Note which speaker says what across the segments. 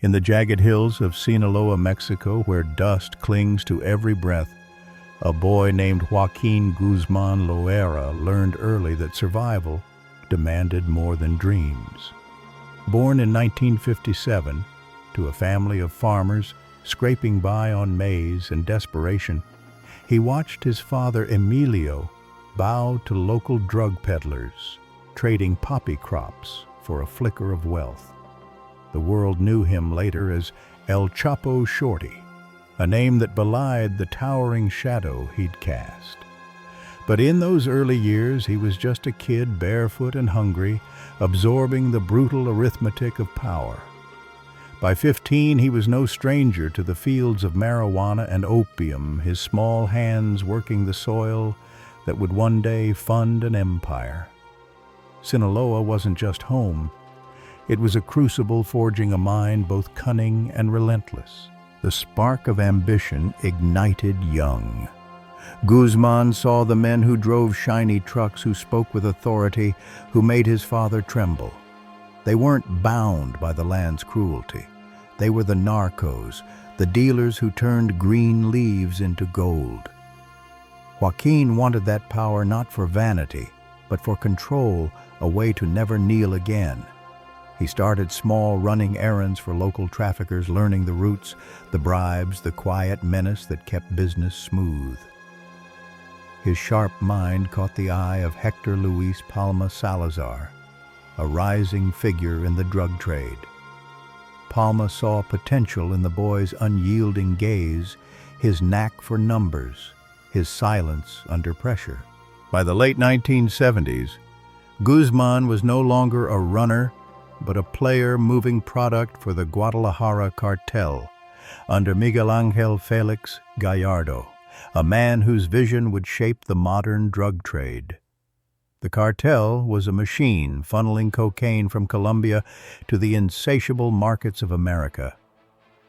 Speaker 1: In the jagged hills of Sinaloa, Mexico, where dust clings to every breath, a boy named Joaquin Guzman Loera learned early that survival demanded more than dreams. Born in 1957 to a family of farmers scraping by on maize and desperation, he watched his father Emilio bow to local drug peddlers, trading poppy crops for a flicker of wealth. The world knew him later as El Chapo Shorty, a name that belied the towering shadow he'd cast. But in those early years, he was just a kid, barefoot and hungry, absorbing the brutal arithmetic of power. By 15, he was no stranger to the fields of marijuana and opium, his small hands working the soil that would one day fund an empire. Sinaloa wasn't just home. It was a crucible forging a mind both cunning and relentless. The spark of ambition ignited young. Guzman saw the men who drove shiny trucks, who spoke with authority, who made his father tremble. They weren't bound by the land's cruelty. They were the narcos, the dealers who turned green leaves into gold. Joaquin wanted that power not for vanity, but for control, a way to never kneel again. He started small, running errands for local traffickers, learning the routes, the bribes, the quiet menace that kept business smooth. His sharp mind caught the eye of Hector Luis Palma Salazar, a rising figure in the drug trade. Palma saw potential in the boy's unyielding gaze, his knack for numbers, his silence under pressure. By the late 1970s, Guzman was no longer a runner, but a player moving product for the Guadalajara cartel under Miguel Angel Felix Gallardo, a man whose vision would shape the modern drug trade. The cartel was a machine funneling cocaine from Colombia to the insatiable markets of America.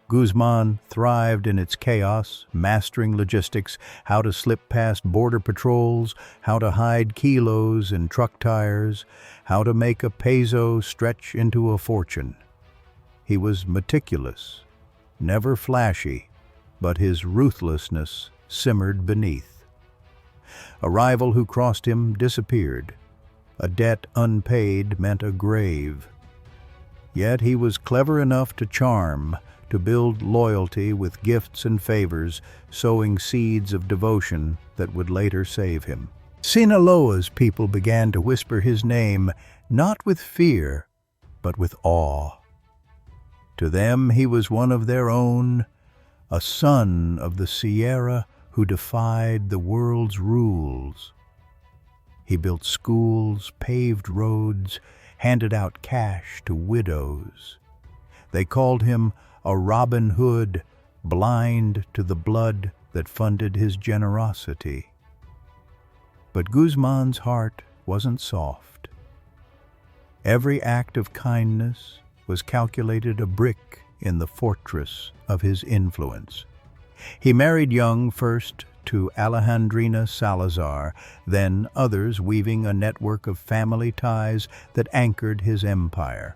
Speaker 1: Guzman thrived in its chaos, mastering logistics, how to slip past border patrols, how to hide kilos in truck tires, how to make a peso stretch into a fortune. He was meticulous, never flashy, but his ruthlessness simmered beneath. A rival who crossed him disappeared. A debt unpaid meant a grave. Yet he was clever enough to charm, to build loyalty with gifts and favors, sowing seeds of devotion that would later save him. Sinaloa's people began to whisper his name, not with fear, but with awe. To them he was one of their own, a son of the Sierra who defied the world's rules. He built schools, paved roads, handed out cash to widows. They called him a Robin Hood, blind to the blood that funded his generosity. But Guzman's heart wasn't soft. Every act of kindness was calculated a brick in the fortress of his influence. He married young first to Alejandrina Salazar, then others, weaving a network of family ties that anchored his empire.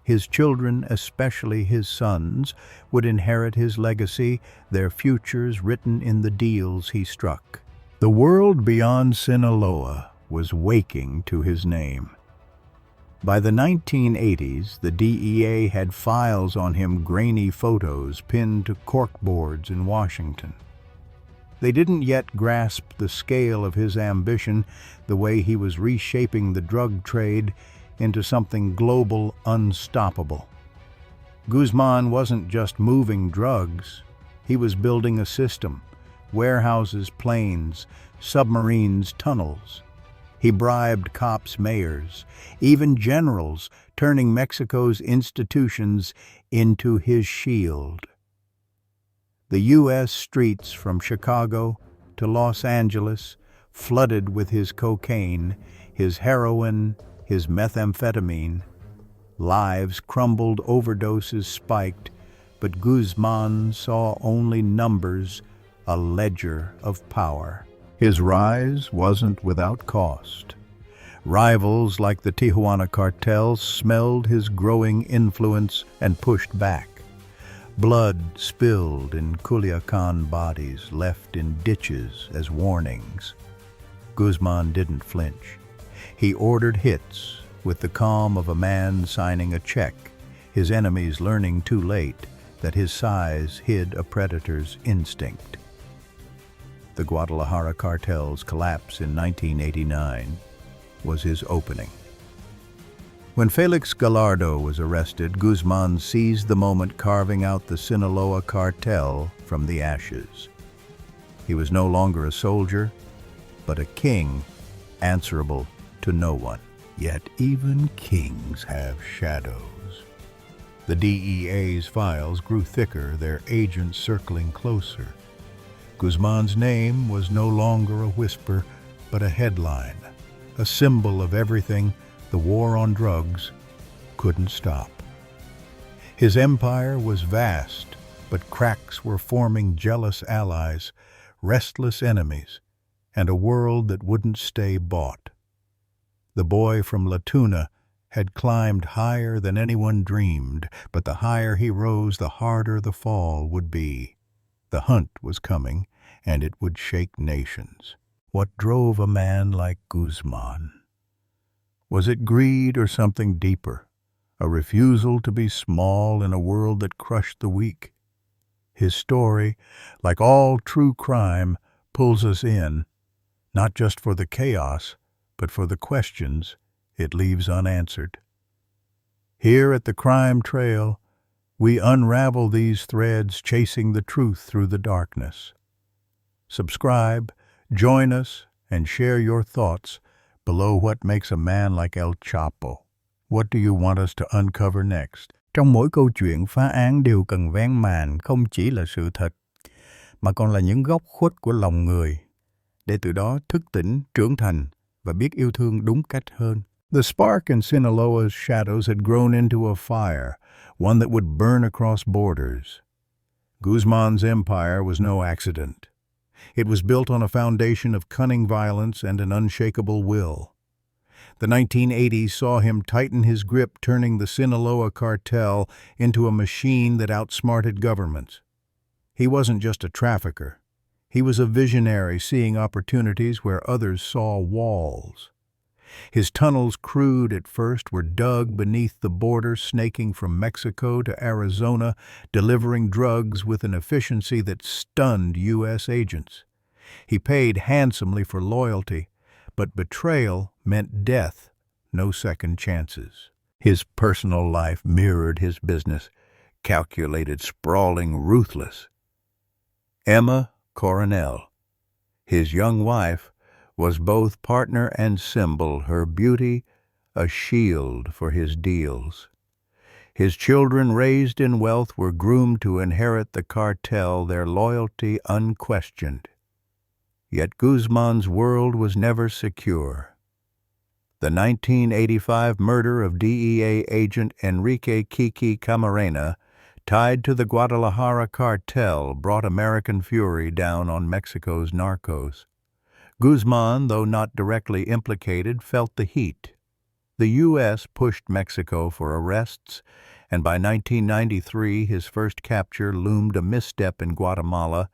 Speaker 1: His children, especially his sons, would inherit his legacy, their futures written in the deals he struck. The world beyond Sinaloa was waking to his name. By the 1980s, the DEA had files on him, grainy photos pinned to corkboards in Washington. They didn't yet grasp the scale of his ambition, the way he was reshaping the drug trade into something global, unstoppable. Guzman wasn't just moving drugs. He was building a system: warehouses, planes, submarines, tunnels. He bribed cops, mayors, even generals, turning Mexico's institutions into his shield. The U.S. streets from Chicago to Los Angeles flooded with his cocaine, his heroin, his methamphetamine. Lives crumbled, overdoses spiked, but Guzman saw only numbers, a ledger of power. His rise wasn't without cost. Rivals like the Tijuana cartel smelled his growing influence and pushed back. Blood spilled in Culiacan bodies left in ditches as warnings. Guzman didn't flinch. He ordered hits with the calm of a man signing a check, his enemies learning too late that his size hid a predator's instinct. The Guadalajara cartel's collapse in 1989 was his opening. When Felix Gallardo was arrested, Guzman seized the moment, carving out the Sinaloa cartel from the ashes. He was no longer a soldier, but a king, answerable to no one. Yet even kings have shadows. The DEA's files grew thicker, their agents circling closer. Guzman's name was no longer a whisper, but a headline, a symbol of everything the war on drugs couldn't stop. His empire was vast, but cracks were forming, jealous allies, restless enemies, and a world that wouldn't stay bought. The boy from La Tuna had climbed higher than anyone dreamed, but the higher he rose, the harder the fall would be. The hunt was coming, and it would shake nations. What drove a man like Guzman? Was it greed or something deeper? A refusal to be small in a world that crushed the weak? His story, like all true crime, pulls us in, not just for the chaos, but for the questions it leaves unanswered. Here at the Crime Trail, we unravel these threads, chasing the truth through the darkness. Subscribe, join us, and share your thoughts below what makes a man like El Chapo. What do you want us to uncover next?
Speaker 2: Trong mỗi câu chuyện phá án đều cần vén màn không chỉ là sự thật, mà còn là những góc khuất của lòng người, để từ đó thức tỉnh, trưởng thành và biết yêu thương đúng cách hơn.
Speaker 1: The spark in Sinaloa's shadows had grown into a fire, one that would burn across borders. Guzman's empire was no accident. It was built on a foundation of cunning violence and an unshakable will. The 1980s saw him tighten his grip, turning the Sinaloa cartel into a machine that outsmarted governments. He wasn't just a trafficker. He was a visionary, seeing opportunities where others saw walls. His tunnels, crude at first, were dug beneath the border, snaking from Mexico to Arizona, delivering drugs with an efficiency that stunned U.S. agents. He paid handsomely for loyalty, but betrayal meant death, no second chances. His personal life mirrored his business, calculated, sprawling, ruthless. Emma Coronel, his young wife, was both partner and symbol, her beauty a shield for his deals. His children, raised in wealth, were groomed to inherit the cartel, their loyalty unquestioned. Yet Guzman's world was never secure. The 1985 murder of DEA agent Enrique Kiki Camarena, tied to the Guadalajara cartel, brought American fury down on Mexico's narcos. Guzman, though not directly implicated, felt the heat. The U.S. pushed Mexico for arrests, and by 1993 his first capture loomed a misstep in Guatemala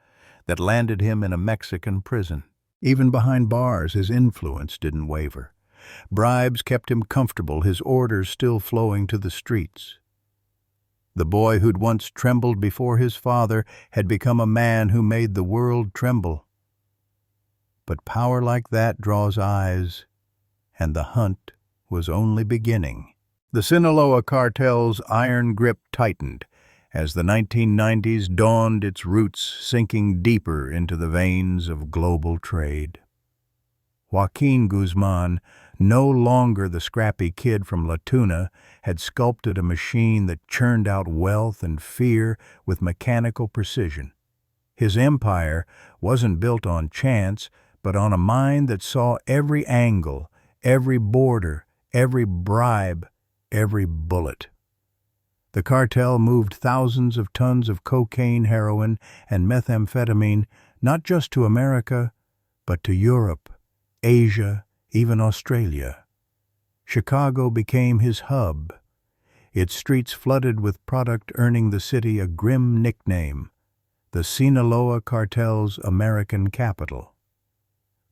Speaker 1: that landed him in a Mexican prison. Even behind bars, his influence didn't waver. Bribes kept him comfortable, his orders still flowing to the streets. The boy who'd once trembled before his father had become a man who made the world tremble. But power like that draws eyes, and the hunt was only beginning. The Sinaloa cartel's iron grip tightened as the 1990s dawned, its roots sinking deeper into the veins of global trade. Joaquin Guzman, no longer the scrappy kid from La Tuna, had sculpted a machine that churned out wealth and fear with mechanical precision. His empire wasn't built on chance, but on a mind that saw every angle, every border, every bribe, every bullet. The cartel moved thousands of tons of cocaine, heroin, and methamphetamine, not just to America, but to Europe, Asia, even Australia. Chicago became his hub. its streets flooded with product earning the city a grim nickname, the Sinaloa cartel's American capital.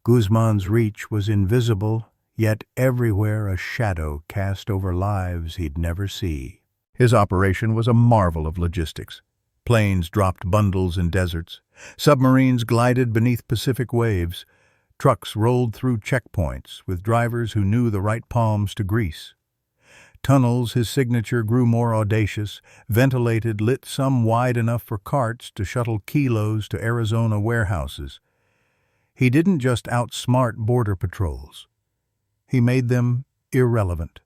Speaker 1: Guzman's reach was invisible, yet everywhere a shadow cast over lives he'd never see. His operation was a marvel of logistics. Planes dropped bundles in deserts. Submarines glided beneath Pacific waves. Trucks rolled through checkpoints with drivers who knew the right palms to grease. Tunnels, his signature, grew more audacious, ventilated, lit, some wide enough for carts to shuttle kilos to Arizona warehouses. He didn't just outsmart border patrols. He made them irrelevant.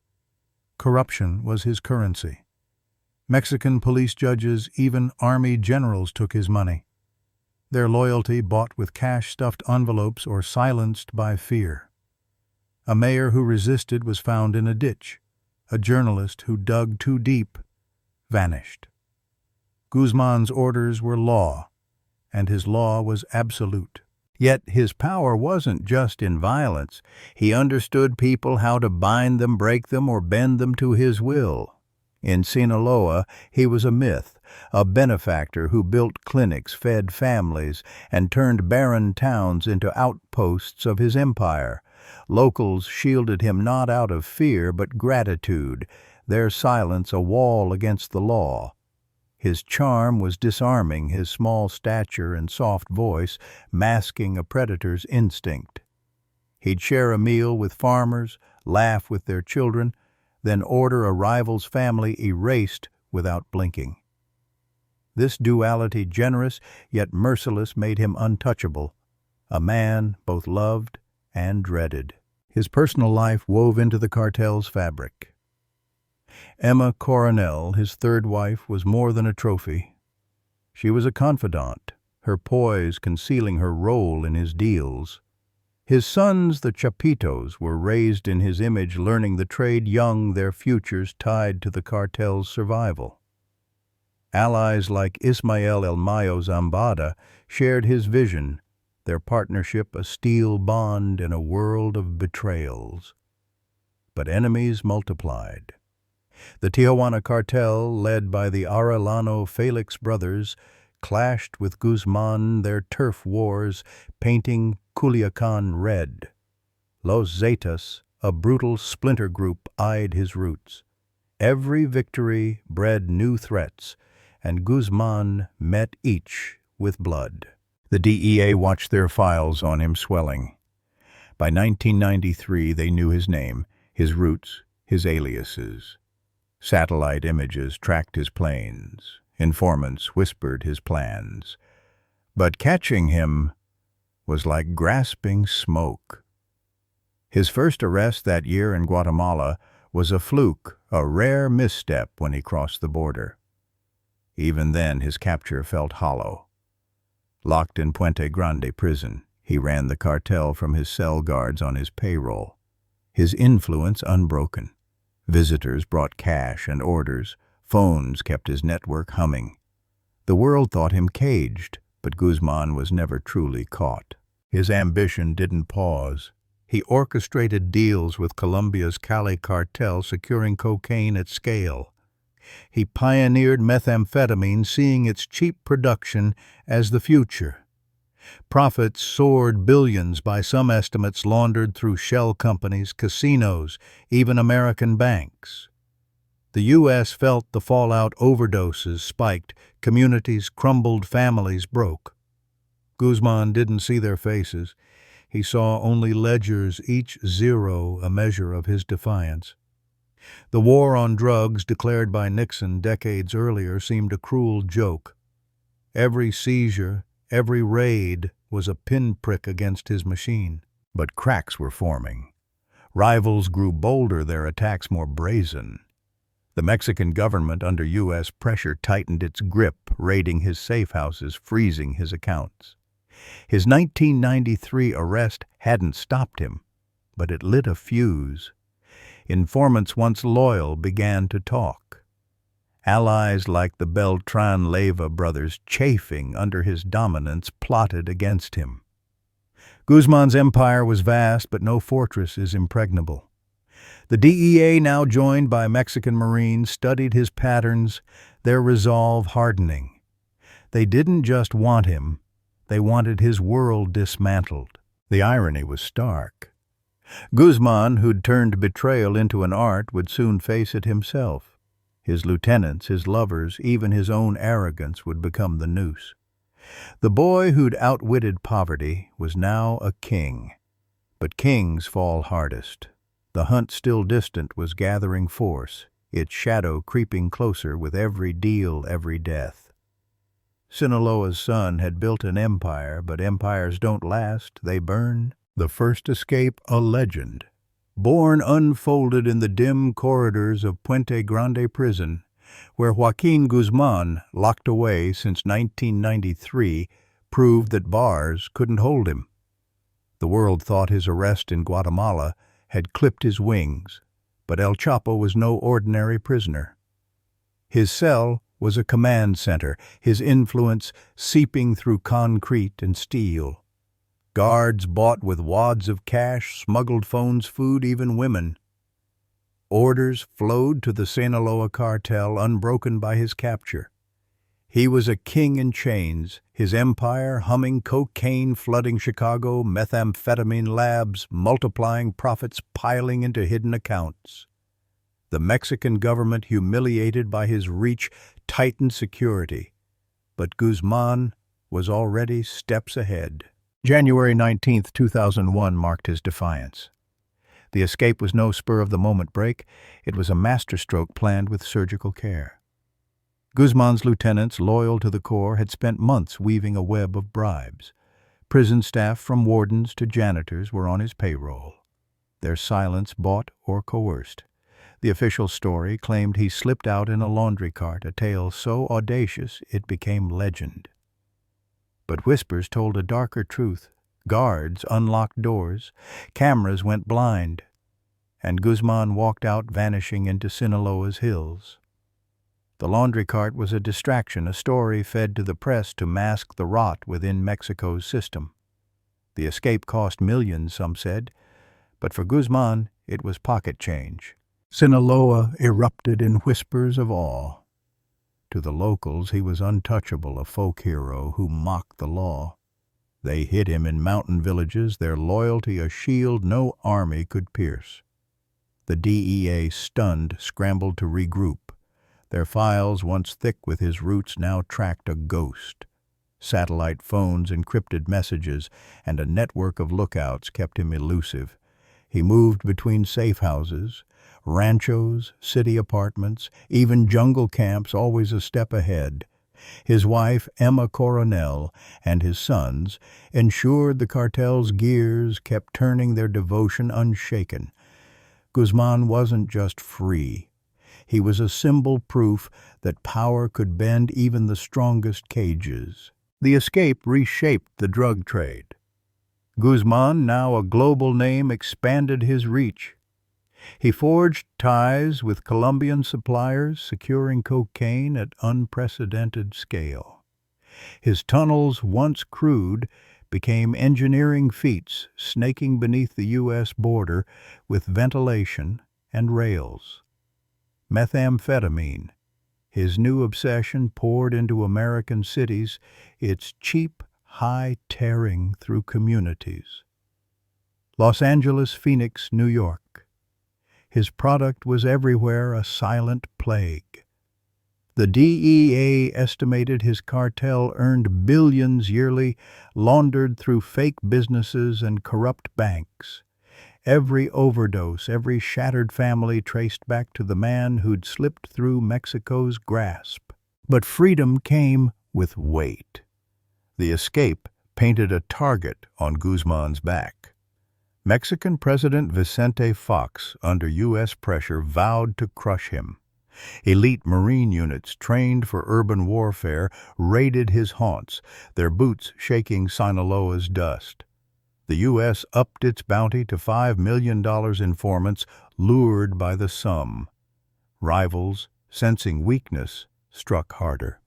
Speaker 1: Corruption was his currency. Mexican police judges, even army generals took his money. Their loyalty bought with cash-stuffed envelopes or silenced by fear. A mayor who resisted was found in a ditch. A journalist who dug too deep vanished. Guzman's orders were law, and his law was absolute. Yet his power wasn't just in violence. He understood people, how to bind them, break them, or bend them to his will. In Sinaloa, he was a myth, a benefactor who built clinics, fed families, and turned barren towns into outposts of his empire. Locals shielded him not out of fear but gratitude, their silence a wall against the law. His charm was disarming, his small stature and soft voice masking a predator's instinct. He'd share a meal with farmers, laugh with their children, then order a rival's family erased without blinking. This duality, generous yet merciless, made him untouchable, a man both loved and dreaded. His personal life wove into the cartel's fabric. Emma Coronel, his third wife, was more than a trophy. She was a confidant, her poise concealing her role in his deals. His sons, the Chapitos, were raised in his image, learning the trade young, their futures tied to the cartel's survival. Allies like Ismael El Mayo Zambada shared his vision, their partnership a steel bond in a world of betrayals. But enemies multiplied. The Tijuana cartel, led by the Arellano Felix brothers, clashed with Guzman, their turf wars painting Culiacan red. Los Zetas, a brutal splinter group, eyed his roots. Every victory bred new threats, and Guzman met each with blood. The DEA watched their files on him swelling. By 1993, they knew his name, his roots, his aliases. Satellite images tracked his planes. Informants whispered his plans. But catching him was like grasping smoke. His first arrest that year in Guatemala was a fluke, a rare misstep when he crossed the border. Even then, his capture felt hollow. Locked in Puente Grande prison, he ran the cartel from his cell guards on his payroll. His influence unbroken. Visitors brought cash and orders. Phones kept his network humming. The world thought him caged, but Guzman was never truly caught. His ambition didn't pause. He orchestrated deals with Colombia's Cali cartel, securing cocaine at scale. He pioneered methamphetamine, seeing its cheap production as the future. Profits soared, billions by some estimates laundered through shell companies, casinos, even American banks. The U.S. felt the fallout. Overdoses spiked, communities crumbled, families broke. Guzman didn't see their faces. He saw only ledgers, each zero a measure of his defiance. The war on drugs, declared by Nixon decades earlier, seemed a cruel joke. Every seizure, every raid was a pinprick against his machine. But cracks were forming. Rivals grew bolder, their attacks more brazen. The Mexican government, under U.S. pressure, tightened its grip, raiding his safe houses, freezing his accounts. His 1993 arrest hadn't stopped him, but it lit a fuse. Informants once loyal began to talk. Allies like the Beltran Leyva brothers, chafing under his dominance, plotted against him. Guzman's empire was vast, but no fortress is impregnable. The DEA, now joined by Mexican Marines, studied his patterns, their resolve hardening. They didn't just want him, they wanted his world dismantled. The irony was stark. Guzman, who'd turned betrayal into an art, would soon face it himself. His lieutenants, his lovers, even his own arrogance would become the noose. The boy who'd outwitted poverty was now a king. But kings fall hardest. The hunt, still distant, was gathering force, its shadow creeping closer with every deal, every death. Sinaloa's son had built an empire, but empires don't last, they burn. The first escape, a legend. Born unfolded in the dim corridors of Puente Grande prison, where Joaquin Guzman, locked away since 1993, proved that bars couldn't hold him. The world thought his arrest in Guatemala had clipped his wings, but El Chapo was no ordinary prisoner. His cell was a command center, his influence seeping through concrete and steel. Guards bought with wads of cash, smuggled phones, food, even women. Orders flowed to the Sinaloa cartel, unbroken by his capture. He was a king in chains, his empire humming, cocaine flooding Chicago, methamphetamine labs, multiplying profits piling into hidden accounts. The Mexican government, humiliated by his reach, tightened security. But Guzman was already steps ahead. January 19, 2001 marked his defiance. The escape was no spur-of-the-moment break. It was a masterstroke planned with surgical care. Guzman's lieutenants, loyal to the core, had spent months weaving a web of bribes. Prison staff, from wardens to janitors, were on his payroll. Their silence bought or coerced. The official story claimed he slipped out in a laundry cart, a tale so audacious it became legend. But whispers told a darker truth. Guards unlocked doors, cameras went blind, and Guzman walked out, vanishing into Sinaloa's hills. The laundry cart was a distraction, a story fed to the press to mask the rot within Mexico's system. The escape cost millions, some said, but for Guzman it was pocket change. Sinaloa erupted in whispers of awe. To the locals he was untouchable, a folk hero who mocked the law. They hid him in mountain villages, their loyalty a shield no army could pierce. The DEA, stunned, scrambled to regroup. Their files, once thick with his roots, now tracked a ghost. Satellite phones, encrypted messages, and a network of lookouts kept him elusive. He moved between safe houses, ranchos, city apartments, even jungle camps, always a step ahead. His wife, Emma Coronel, and his sons ensured the cartel's gears kept turning, their devotion unshaken. Guzman wasn't just free. He was a symbol proof that power could bend even the strongest cages. The escape reshaped the drug trade. Guzman, now a global name, expanded his reach. He forged ties with Colombian suppliers, securing cocaine at unprecedented scale. His tunnels, once crude, became engineering feats, snaking beneath the U.S. border with ventilation and rails. Methamphetamine, his new obsession, poured into American cities, its cheap high tearing through communities. Los Angeles, Phoenix, New York. His product was everywhere, a silent plague. The DEA estimated his cartel earned billions yearly, laundered through fake businesses and corrupt banks. Every overdose, every shattered family traced back to the man who'd slipped through Mexico's grasp. But freedom came with weight. The escape painted a target on Guzman's back. Mexican President Vicente Fox, under U.S. pressure, vowed to crush him. Elite Marine units trained for urban warfare raided his haunts, their boots shaking Sinaloa's dust. The U.S. upped its bounty to $5 million informants lured by the sum. Rivals, sensing weakness, struck harder.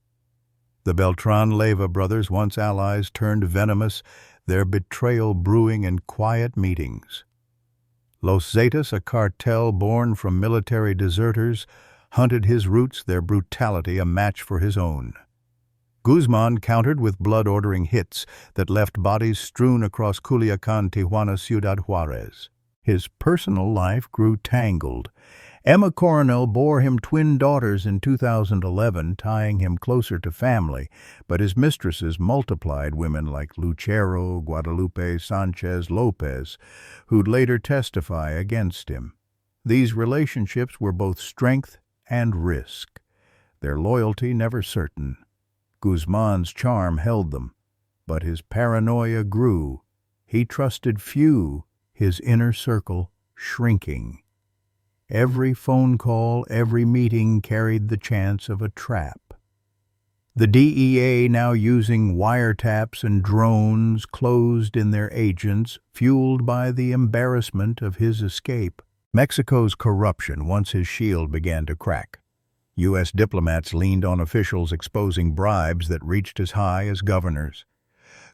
Speaker 1: The Beltran-Leyva brothers, once allies, turned venomous, their betrayal brewing in quiet meetings. Los Zetas, a cartel born from military deserters, hunted his roots, their brutality a match for his own. Guzman countered with blood-ordering hits that left bodies strewn across Culiacan, Tijuana, Ciudad Juarez. His personal life grew tangled. Emma Coronel bore him twin daughters in 2011, tying him closer to family, but his mistresses multiplied women like Lucero, Guadalupe, Sanchez, Lopez, who'd later testify against him. These relationships were both strength and risk, their loyalty never certain. Guzman's charm held them, but his paranoia grew. He trusted few, his inner circle shrinking. Every phone call, every meeting carried the chance of a trap. The DEA, now using wiretaps and drones, closed in their agents, fueled by the embarrassment of his escape. Mexico's corruption, once his shield began to crack. U.S. diplomats leaned on officials exposing bribes that reached as high as governors.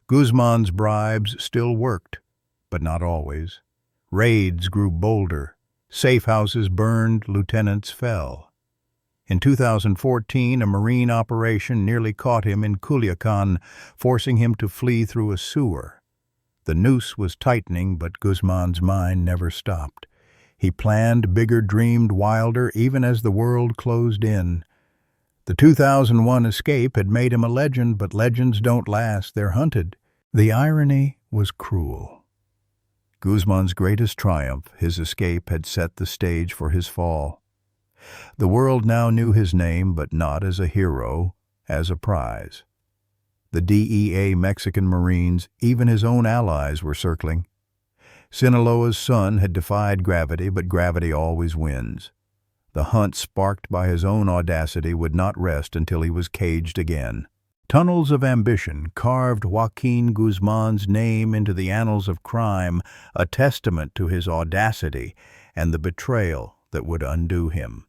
Speaker 1: Guzman's bribes still worked, but not always. Raids grew bolder. Safe houses burned, lieutenants fell. In 2014, a Marine operation nearly caught him in Culiacan, forcing him to flee through a sewer. The noose was tightening, but Guzman's mind never stopped. He planned bigger, dreamed wilder, even as the world closed in. The 2001 escape had made him a legend, but legends don't last, they're hunted. The irony was cruel. Guzman's greatest triumph, his escape, had set the stage for his fall. The world now knew his name, but not as a hero, as a prize. The DEA, Mexican Marines, even his own allies were circling. Sinaloa's son had defied gravity, but gravity always wins. The hunt, sparked by his own audacity, would not rest until he was caged again. Tunnels of ambition carved Joaquin Guzman's name into the annals of crime, a testament to his audacity and the betrayal that would undo him.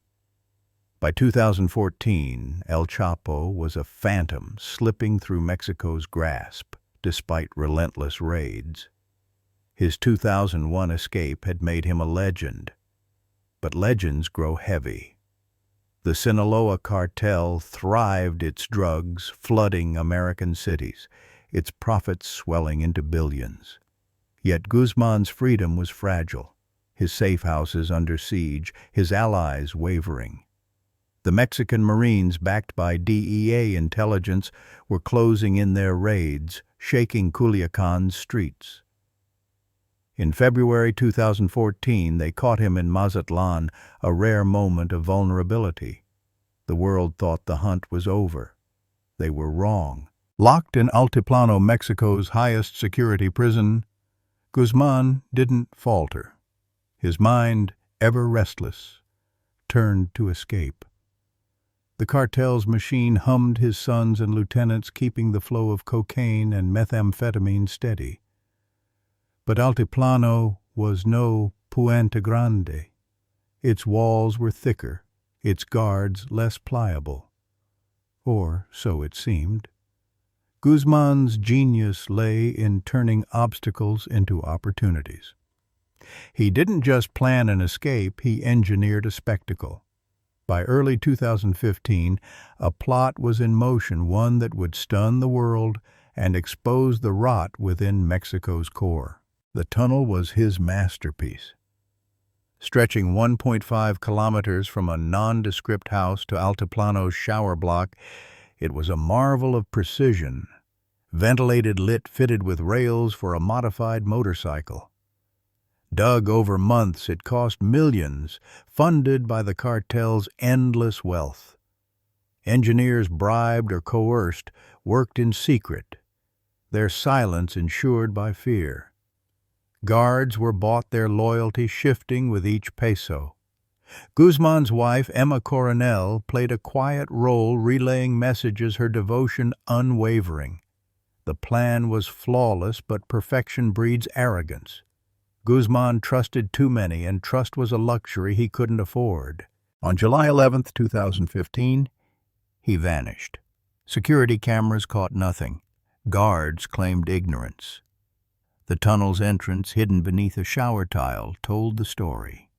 Speaker 1: By 2014, El Chapo was a phantom slipping through Mexico's grasp, despite relentless raids. His 2001 escape had made him a legend, but legends grow heavy. The Sinaloa cartel thrived its drugs, flooding American cities, its profits swelling into billions. Yet Guzman's freedom was fragile, his safe houses under siege, his allies wavering. The Mexican Marines, backed by DEA intelligence, were closing in their raids, shaking Culiacan's streets. In February 2014, they caught him in Mazatlan, a rare moment of vulnerability. The world thought the hunt was over. They were wrong. Locked in Altiplano, Mexico's highest security prison, Guzman didn't falter. His mind, ever restless, turned to escape. The cartel's machine hummed his sons and lieutenants, keeping the flow of cocaine and methamphetamine steady. But Altiplano was no Puente Grande. Its walls were thicker, its guards less pliable. Or so it seemed. Guzman's genius lay in turning obstacles into opportunities. He didn't just plan an escape, he engineered a spectacle. By early 2015, a plot was in motion, one that would stun the world and expose the rot within Mexico's core. The tunnel was his masterpiece. Stretching 1.5 kilometers from a nondescript house to Altiplano's shower block, it was a marvel of precision, ventilated, lit, fitted with rails for a modified motorcycle. Dug over months, it cost millions, funded by the cartel's endless wealth. Engineers, bribed or coerced, worked in secret, their silence ensured by fear. Guards were bought, their loyalty shifting with each peso. Guzman's wife, Emma Coronel, played a quiet role, relaying messages, her devotion unwavering. The plan was flawless, but perfection breeds arrogance. Guzman trusted too many, and trust was a luxury he couldn't afford. On July 11, 2015, he vanished. Security cameras caught nothing. Guards claimed ignorance.
Speaker 2: The tunnel's entrance, hidden beneath a shower tile, told the story.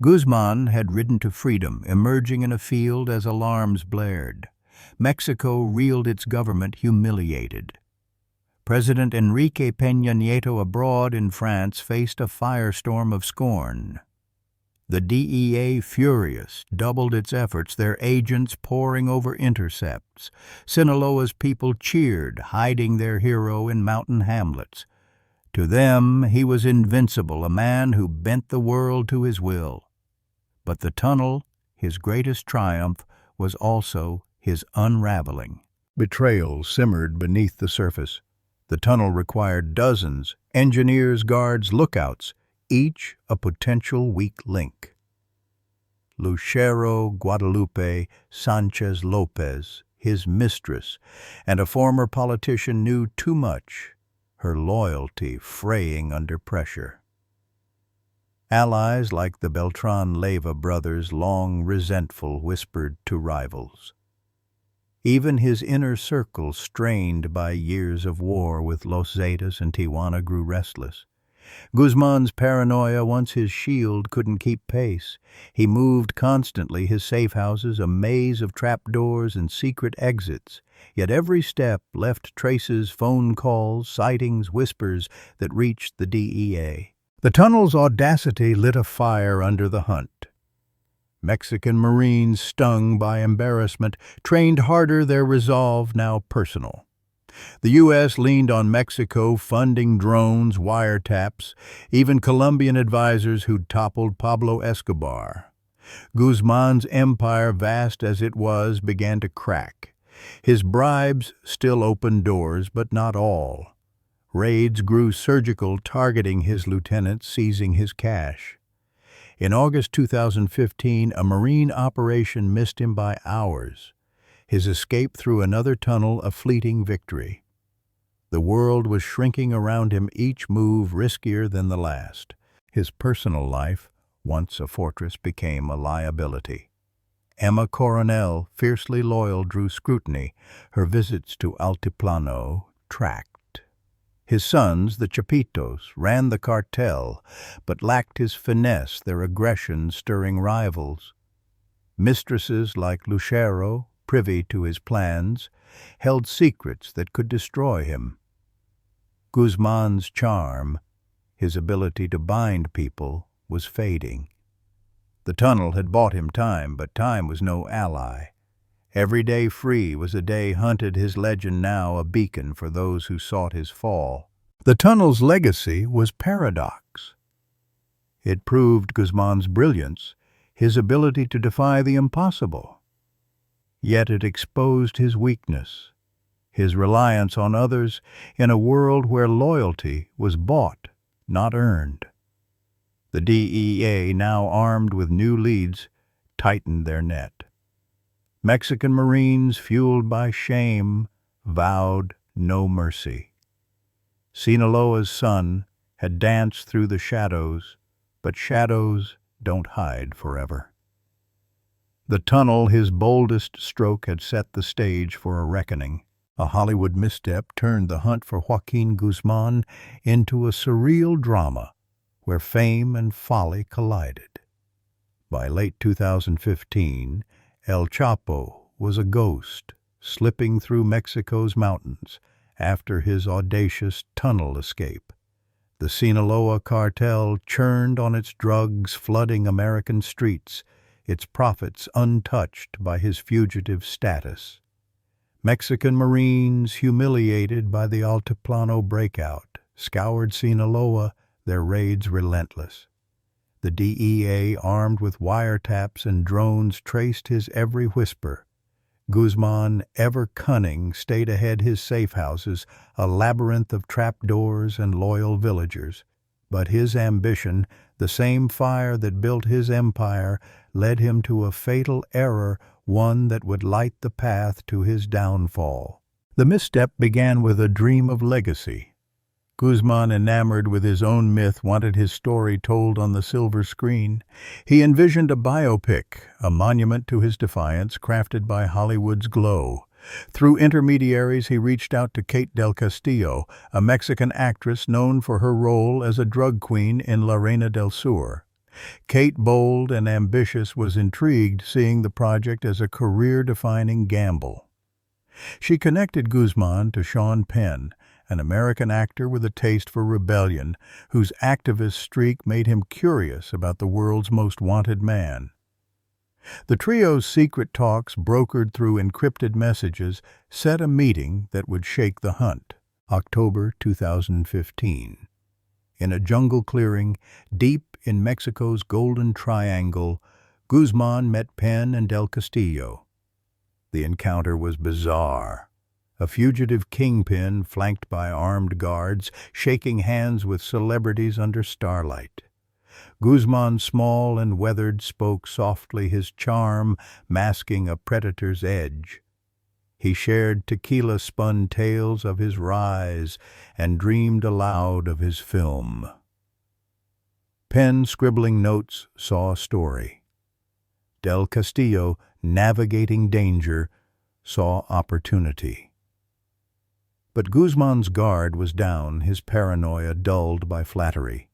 Speaker 2: Guzman had ridden to freedom, emerging in a field as alarms blared. Mexico reeled, its government humiliated. President Enrique Peña Nieto abroad in France faced a firestorm of scorn. The DEA, furious, doubled its efforts, their agents poring over intercepts. Sinaloa's people cheered, hiding their hero in mountain hamlets. To them, he was invincible, a man who bent the world to his will. But the tunnel, his greatest triumph, was also his unraveling.
Speaker 1: Betrayal simmered beneath the surface. The tunnel required dozens, engineers, guards, lookouts, each a potential weak link. Lucero Guadalupe Sanchez Lopez, his mistress, and a former politician, knew too much, her loyalty fraying under pressure. Allies like the Beltran-Leyva brothers, long resentful, whispered to rivals. Even his inner circle, strained by years of war with Los Zetas and Tijuana, grew restless. Guzman's paranoia, once his shield, couldn't keep pace. He moved constantly, his safe houses a maze of trapdoors and secret exits. Yet every step left traces, phone calls, sightings, whispers that reached the DEA. The tunnel's audacity lit a fire under the hunt. Mexican Marines, stung by embarrassment, trained harder, their resolve now personal. The U.S. leaned on Mexico, funding drones, wiretaps, even Colombian advisors who'd toppled Pablo Escobar. Guzman's empire, vast as it was, began to crack. His bribes still opened doors, but not all. Raids grew surgical, targeting his lieutenants, seizing his cash. In August 2015, a Marine operation missed him by hours. His escape through another tunnel a fleeting victory. The world was shrinking around him, each move riskier than the last. His personal life, once a fortress, became a liability. Emma Coronel, fiercely loyal, drew scrutiny, her visits to Altiplano tracked. His sons, the Chapitos, ran the cartel, but lacked his finesse, their aggression stirring rivals. Mistresses like Lucero, privy to his plans, held secrets that could destroy him. Guzman's charm, his ability to bind people, was fading. The tunnel had bought him time, but time was no ally. Every day free was a day hunted, his legend now a beacon for those who sought his fall. The tunnel's legacy was paradox. It proved Guzman's brilliance, his ability to defy the impossible. Yet it exposed his weakness, his reliance on others in a world where loyalty was bought, not earned. The DEA, now armed with new leads, tightened their net. Mexican Marines, fueled by shame, vowed no mercy. Sinaloa's sun had danced through the shadows, but shadows don't hide forever. The tunnel, his boldest stroke, had set the stage for a reckoning. A Hollywood misstep turned the hunt for Joaquin Guzman into a surreal drama where fame and folly collided. By late 2015, El Chapo was a ghost, slipping through Mexico's mountains after his audacious tunnel escape. The Sinaloa cartel churned on its drugs, flooding American streets, its profits untouched by his fugitive status. Mexican Marines, humiliated by the Altiplano breakout, scoured Sinaloa, their raids relentless. The DEA, armed with wiretaps and drones, traced his every whisper. Guzman, ever cunning, stayed ahead, his safe houses, a labyrinth of trapdoors and loyal villagers. But his ambition, the same fire that built his empire, led him to a fatal error, one that would light the path to his downfall. The misstep began with a dream of legacy. Guzman, enamored with his own myth, wanted his story told on the silver screen. He envisioned a biopic, a monument to his defiance, crafted by Hollywood's glow. Through intermediaries, he reached out to Kate del Castillo, a Mexican actress known for her role as a drug queen in La Reina del Sur. Kate, bold and ambitious, was intrigued, seeing the project as a career-defining gamble. She connected Guzman to Sean Penn, an American actor with a taste for rebellion, whose activist streak made him curious about the world's most wanted man. The trio's secret talks, brokered through encrypted messages, set a meeting that would shake the hunt. October 2015. In a jungle clearing, deep in Mexico's Golden Triangle, Guzman met Penn and del Castillo. The encounter was bizarre. A fugitive kingpin, flanked by armed guards, shaking hands with celebrities under starlight. Guzman, small and weathered, spoke softly, his charm masking a predator's edge. He shared tequila-spun tales of his rise and dreamed aloud of his film. Penn, scribbling notes, saw a story. Del Castillo, navigating danger, saw opportunity. But Guzman's guard was down, his paranoia dulled by flattery.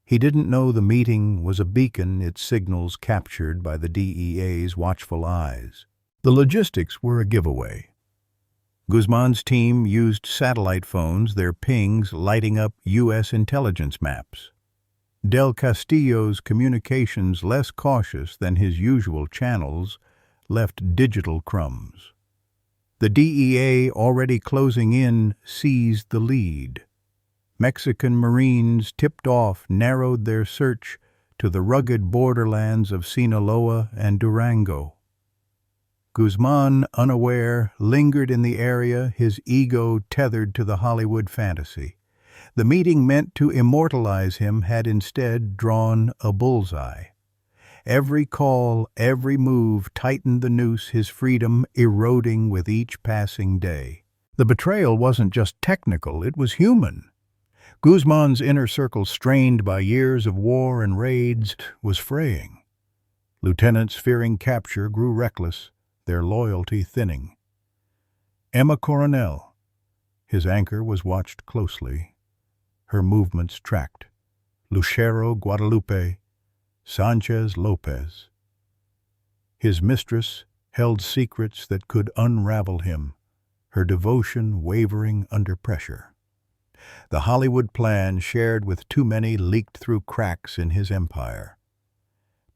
Speaker 1: He didn't know the meeting was a beacon, its signals captured by the DEA's watchful eyes. The logistics were a giveaway. Guzman's team used satellite phones, their pings lighting up U.S. intelligence maps. Del Castillo's communications, less cautious than his usual channels, left digital crumbs. The DEA, already closing in, seized the lead. Mexican Marines, tipped off, narrowed their search to the rugged borderlands of Sinaloa and Durango. Guzman, unaware, lingered in the area, his ego tethered to the Hollywood fantasy. The meeting meant to immortalize him had instead drawn a bullseye. Every call, every move tightened the noose, his freedom eroding with each passing day. The betrayal wasn't just technical, it was human. Guzman's inner circle, strained by years of war and raids, was fraying. Lieutenants fearing capture grew reckless, their loyalty thinning. Emma Coronel, his anchor, was watched closely, her movements tracked. Lucero Guadalupe, Sanchez Lopez. His mistress held secrets that could unravel him, her devotion wavering under pressure. The Hollywood plan, shared with too many, leaked through cracks in his empire.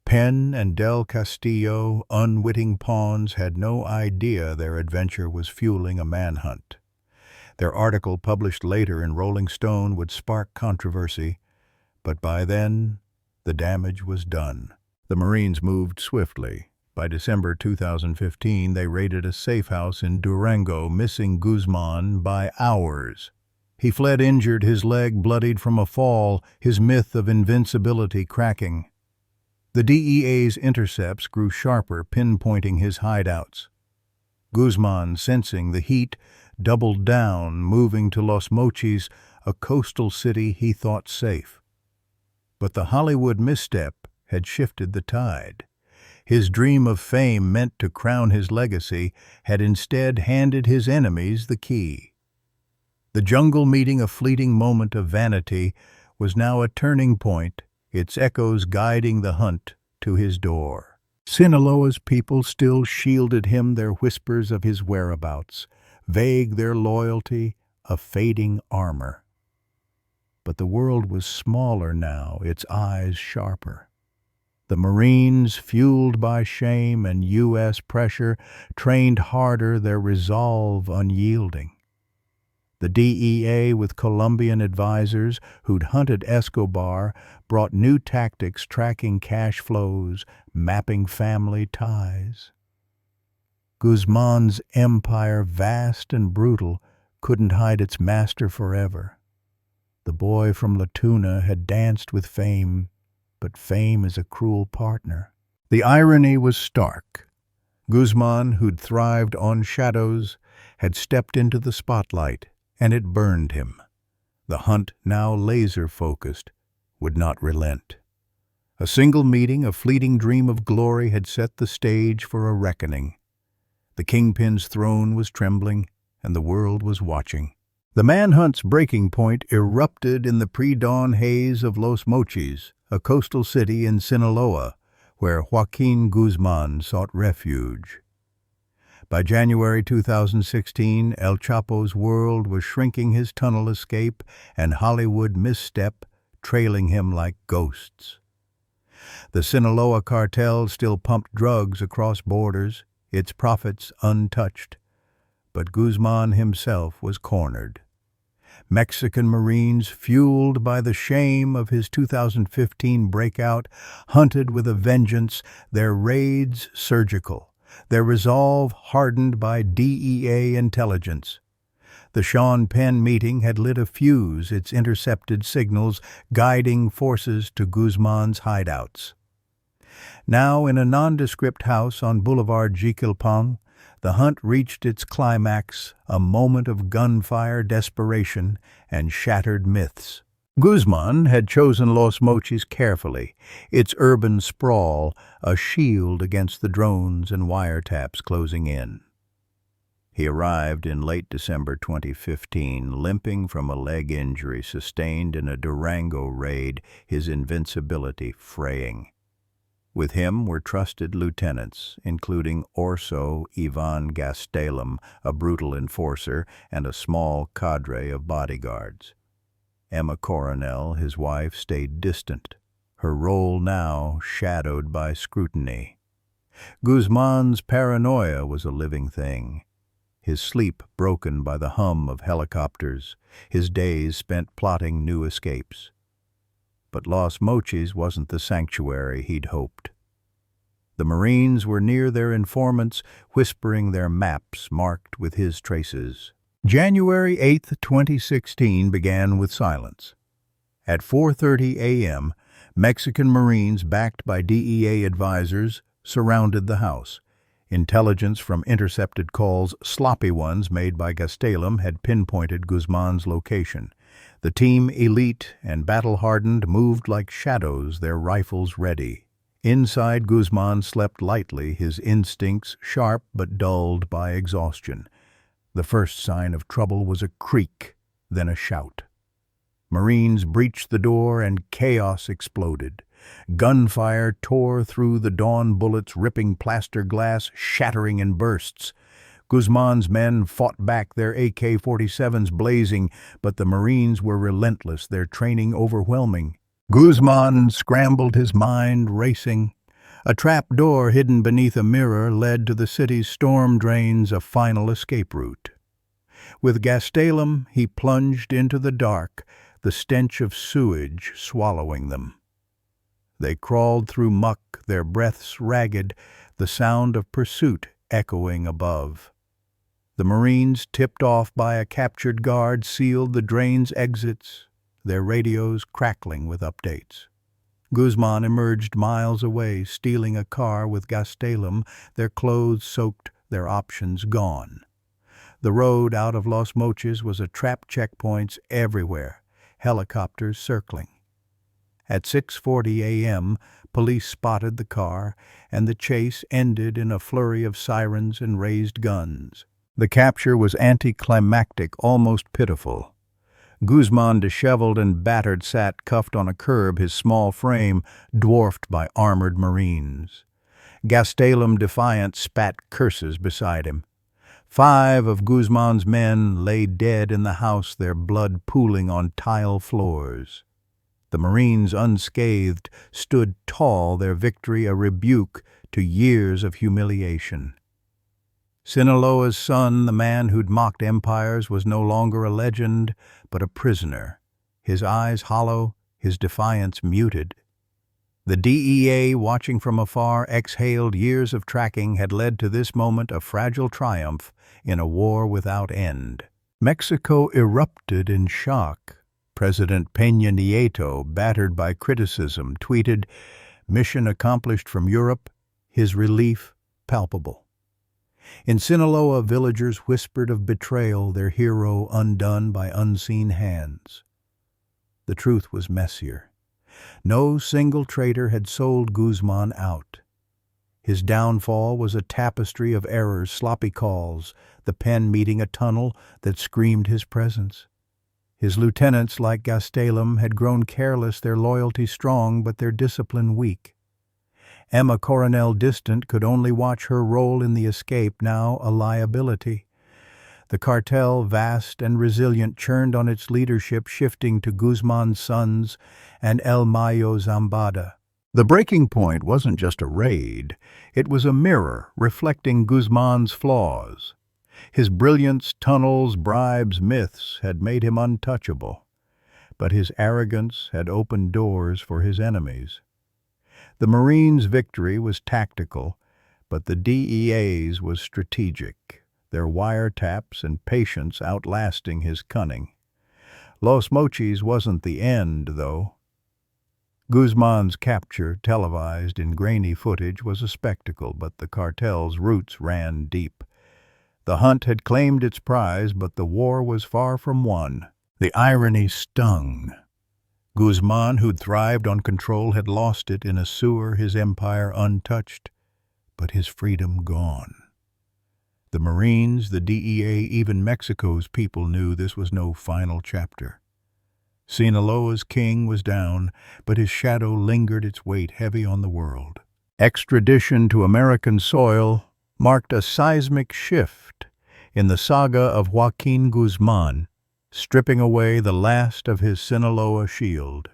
Speaker 1: Penn and del Castillo, unwitting pawns, had no idea their adventure was fueling a manhunt. Their article, published later in Rolling Stone, would spark controversy, but by then, the damage was done. The Marines moved swiftly. By December 2015, they raided a safe house in Durango, missing Guzman by hours. He fled injured, his leg bloodied from a fall, his myth of invincibility cracking. The DEA's intercepts grew sharper, pinpointing his hideouts. Guzman, sensing the heat, doubled down, moving to Los Mochis, a coastal city he thought safe. But the Hollywood misstep had shifted the tide. His dream of fame, meant to crown his legacy, had instead handed his enemies the key. The jungle meeting, a fleeting moment of vanity, was now a turning point, its echoes guiding the hunt to his door. Sinaloa's people still shielded him, their whispers of his whereabouts, vague their loyalty, a fading armor. But the world was smaller now, its eyes sharper. The Marines, fueled by shame and U.S. pressure, trained harder, their resolve unyielding. The DEA, with Colombian advisors who'd hunted Escobar, brought new tactics, tracking cash flows, mapping family ties. Guzman's empire, vast and brutal, couldn't hide its master forever. The boy from La Tuna had danced with fame, but fame is a cruel partner. The irony was stark. Guzman, who'd thrived on shadows, had stepped into the spotlight, and it burned him. The hunt, now laser-focused, would not relent. A single meeting, a fleeting dream of glory, had set the stage for a reckoning.
Speaker 2: The Kingpin's throne was trembling, and the world was watching.
Speaker 1: The manhunt's breaking point erupted in the pre-dawn haze of Los Mochis, a coastal city in Sinaloa, where Joaquin Guzman sought refuge. By January 2016, El Chapo's world was shrinking his tunnel escape and Hollywood misstep trailing him like ghosts. The Sinaloa cartel still pumped drugs across borders, its profits untouched, but Guzman himself was cornered. Mexican Marines, fueled by the shame of his 2015 breakout, hunted with a vengeance, their raids surgical, their resolve hardened by DEA intelligence. The Sean Penn meeting had lit a fuse, its intercepted signals guiding forces to Guzman's hideouts. Now, in a nondescript house on Boulevard Jiquilpan, the hunt reached its climax, a moment of gunfire, desperation, and shattered myths. Guzman had chosen Los Mochis carefully, its urban sprawl a shield against the drones and wiretaps closing in. He arrived in late December 2015, limping from a leg injury sustained in a Durango raid, his invincibility fraying. With him were trusted lieutenants, including Orso Ivan Gastelum, a brutal enforcer, and a small cadre of bodyguards. Emma Coronel, his wife, stayed distant, her role now shadowed by scrutiny. Guzman's paranoia was a living thing, his sleep broken by the hum of helicopters, his days spent plotting new escapes. But Los Mochis wasn't the sanctuary he'd hoped. The Marines were near their informants, whispering their maps marked with his traces. January 8, 2016 began with silence. At 4:30 a.m., Mexican Marines, backed by DEA advisors, surrounded the house. Intelligence from intercepted calls, sloppy ones made by Gastelum, had pinpointed Guzman's location. The team, elite and battle-hardened, moved like shadows, their rifles ready. Inside, Guzman slept lightly, his instincts sharp but dulled by exhaustion. The first sign of trouble was a creak, then a shout. Marines breached the door and chaos exploded. Gunfire tore through the dawn bullets, ripping plaster glass, shattering in bursts. Guzman's men fought back, their AK-47s blazing, but the Marines were relentless, their training overwhelming. Guzman scrambled, his mind racing. A trap door hidden beneath a mirror led to the city's storm drains, a final escape route. With Gastelum, he plunged into the dark, the stench of sewage swallowing them. They crawled through muck, their breaths ragged, the sound of pursuit echoing above. The Marines, tipped off by a captured guard, sealed the drain's exits, their radios crackling with updates. Guzman emerged miles away, stealing a car with Gastelum, their clothes soaked, their options gone. The road out of Los Mochis was a trap, checkpoints everywhere, helicopters circling. At 6:40 a.m., police spotted the car, and the chase ended in a flurry of sirens and raised guns. The capture was anticlimactic, almost pitiful. Guzman, disheveled and battered, sat cuffed on a curb, his small frame dwarfed by armored Marines. Gastelum, defiant, spat curses beside him. 5 of Guzman's men lay dead in the house, their blood pooling on tile floors. The Marines, unscathed, stood tall, their victory a rebuke to years of humiliation. Sinaloa's son, the man who'd mocked empires, was no longer a legend, but a prisoner, his eyes hollow, his defiance muted. The DEA, watching from afar, exhaled. Years of tracking had led to this moment, a fragile triumph in a war without end. Mexico erupted in shock. President Peña Nieto, battered by criticism, tweeted, "Mission accomplished from Europe, his relief palpable." In Sinaloa, villagers whispered of betrayal, their hero undone by unseen hands. The truth was messier. No single traitor had sold Guzman out. His downfall was a tapestry of errors, sloppy calls, the pen meeting a tunnel that screamed his presence. His lieutenants, like Gastelum, had grown careless, their loyalty strong, but their discipline weak. Emma Coronel, distant, could only watch her role in the escape, now a liability. The cartel, vast and resilient, churned on its leadership, shifting to Guzman's sons and El Mayo Zambada. The breaking point wasn't just a raid, it was a mirror reflecting Guzman's flaws. His brilliance, tunnels, bribes, myths had made him untouchable, but his arrogance had opened doors for his enemies. The Marines' victory was tactical, but the DEA's was strategic, their wiretaps and patience outlasting his cunning. Los Mochis wasn't the end, though. Guzman's capture, televised in grainy footage, was a spectacle, but the cartel's roots ran deep. The hunt had claimed its prize, but the war was far from won. The irony stung. Guzman, who'd thrived on control, had lost it in a sewer, his empire untouched, but his freedom gone. The Marines, the DEA, even Mexico's people knew this was no final chapter. Sinaloa's king was down, but his shadow lingered, its weight heavy on the world. Extradition to American soil marked a seismic shift in the saga of Joaquin Guzman, stripping away the last of his Sinaloa shield.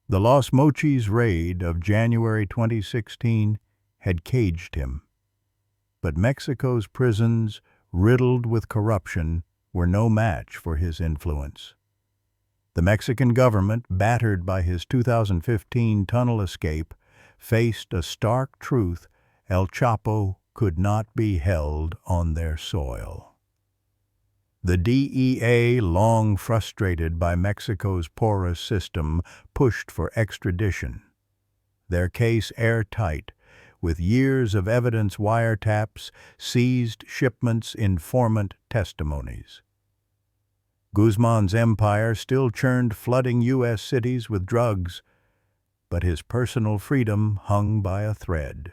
Speaker 1: The Los Mochis raid of January 2016 had caged him, but Mexico's prisons, riddled with corruption, were no match for his influence. The Mexican government, battered by his 2015 tunnel escape, faced a stark truth: El Chapo could not be held on their soil. The DEA, long frustrated by Mexico's porous system, pushed for extradition. Their case airtight, with years of evidence, wiretaps, seized shipments, informant testimonies. Guzman's empire still churned, flooding U.S. cities with drugs, but his personal freedom hung by a thread.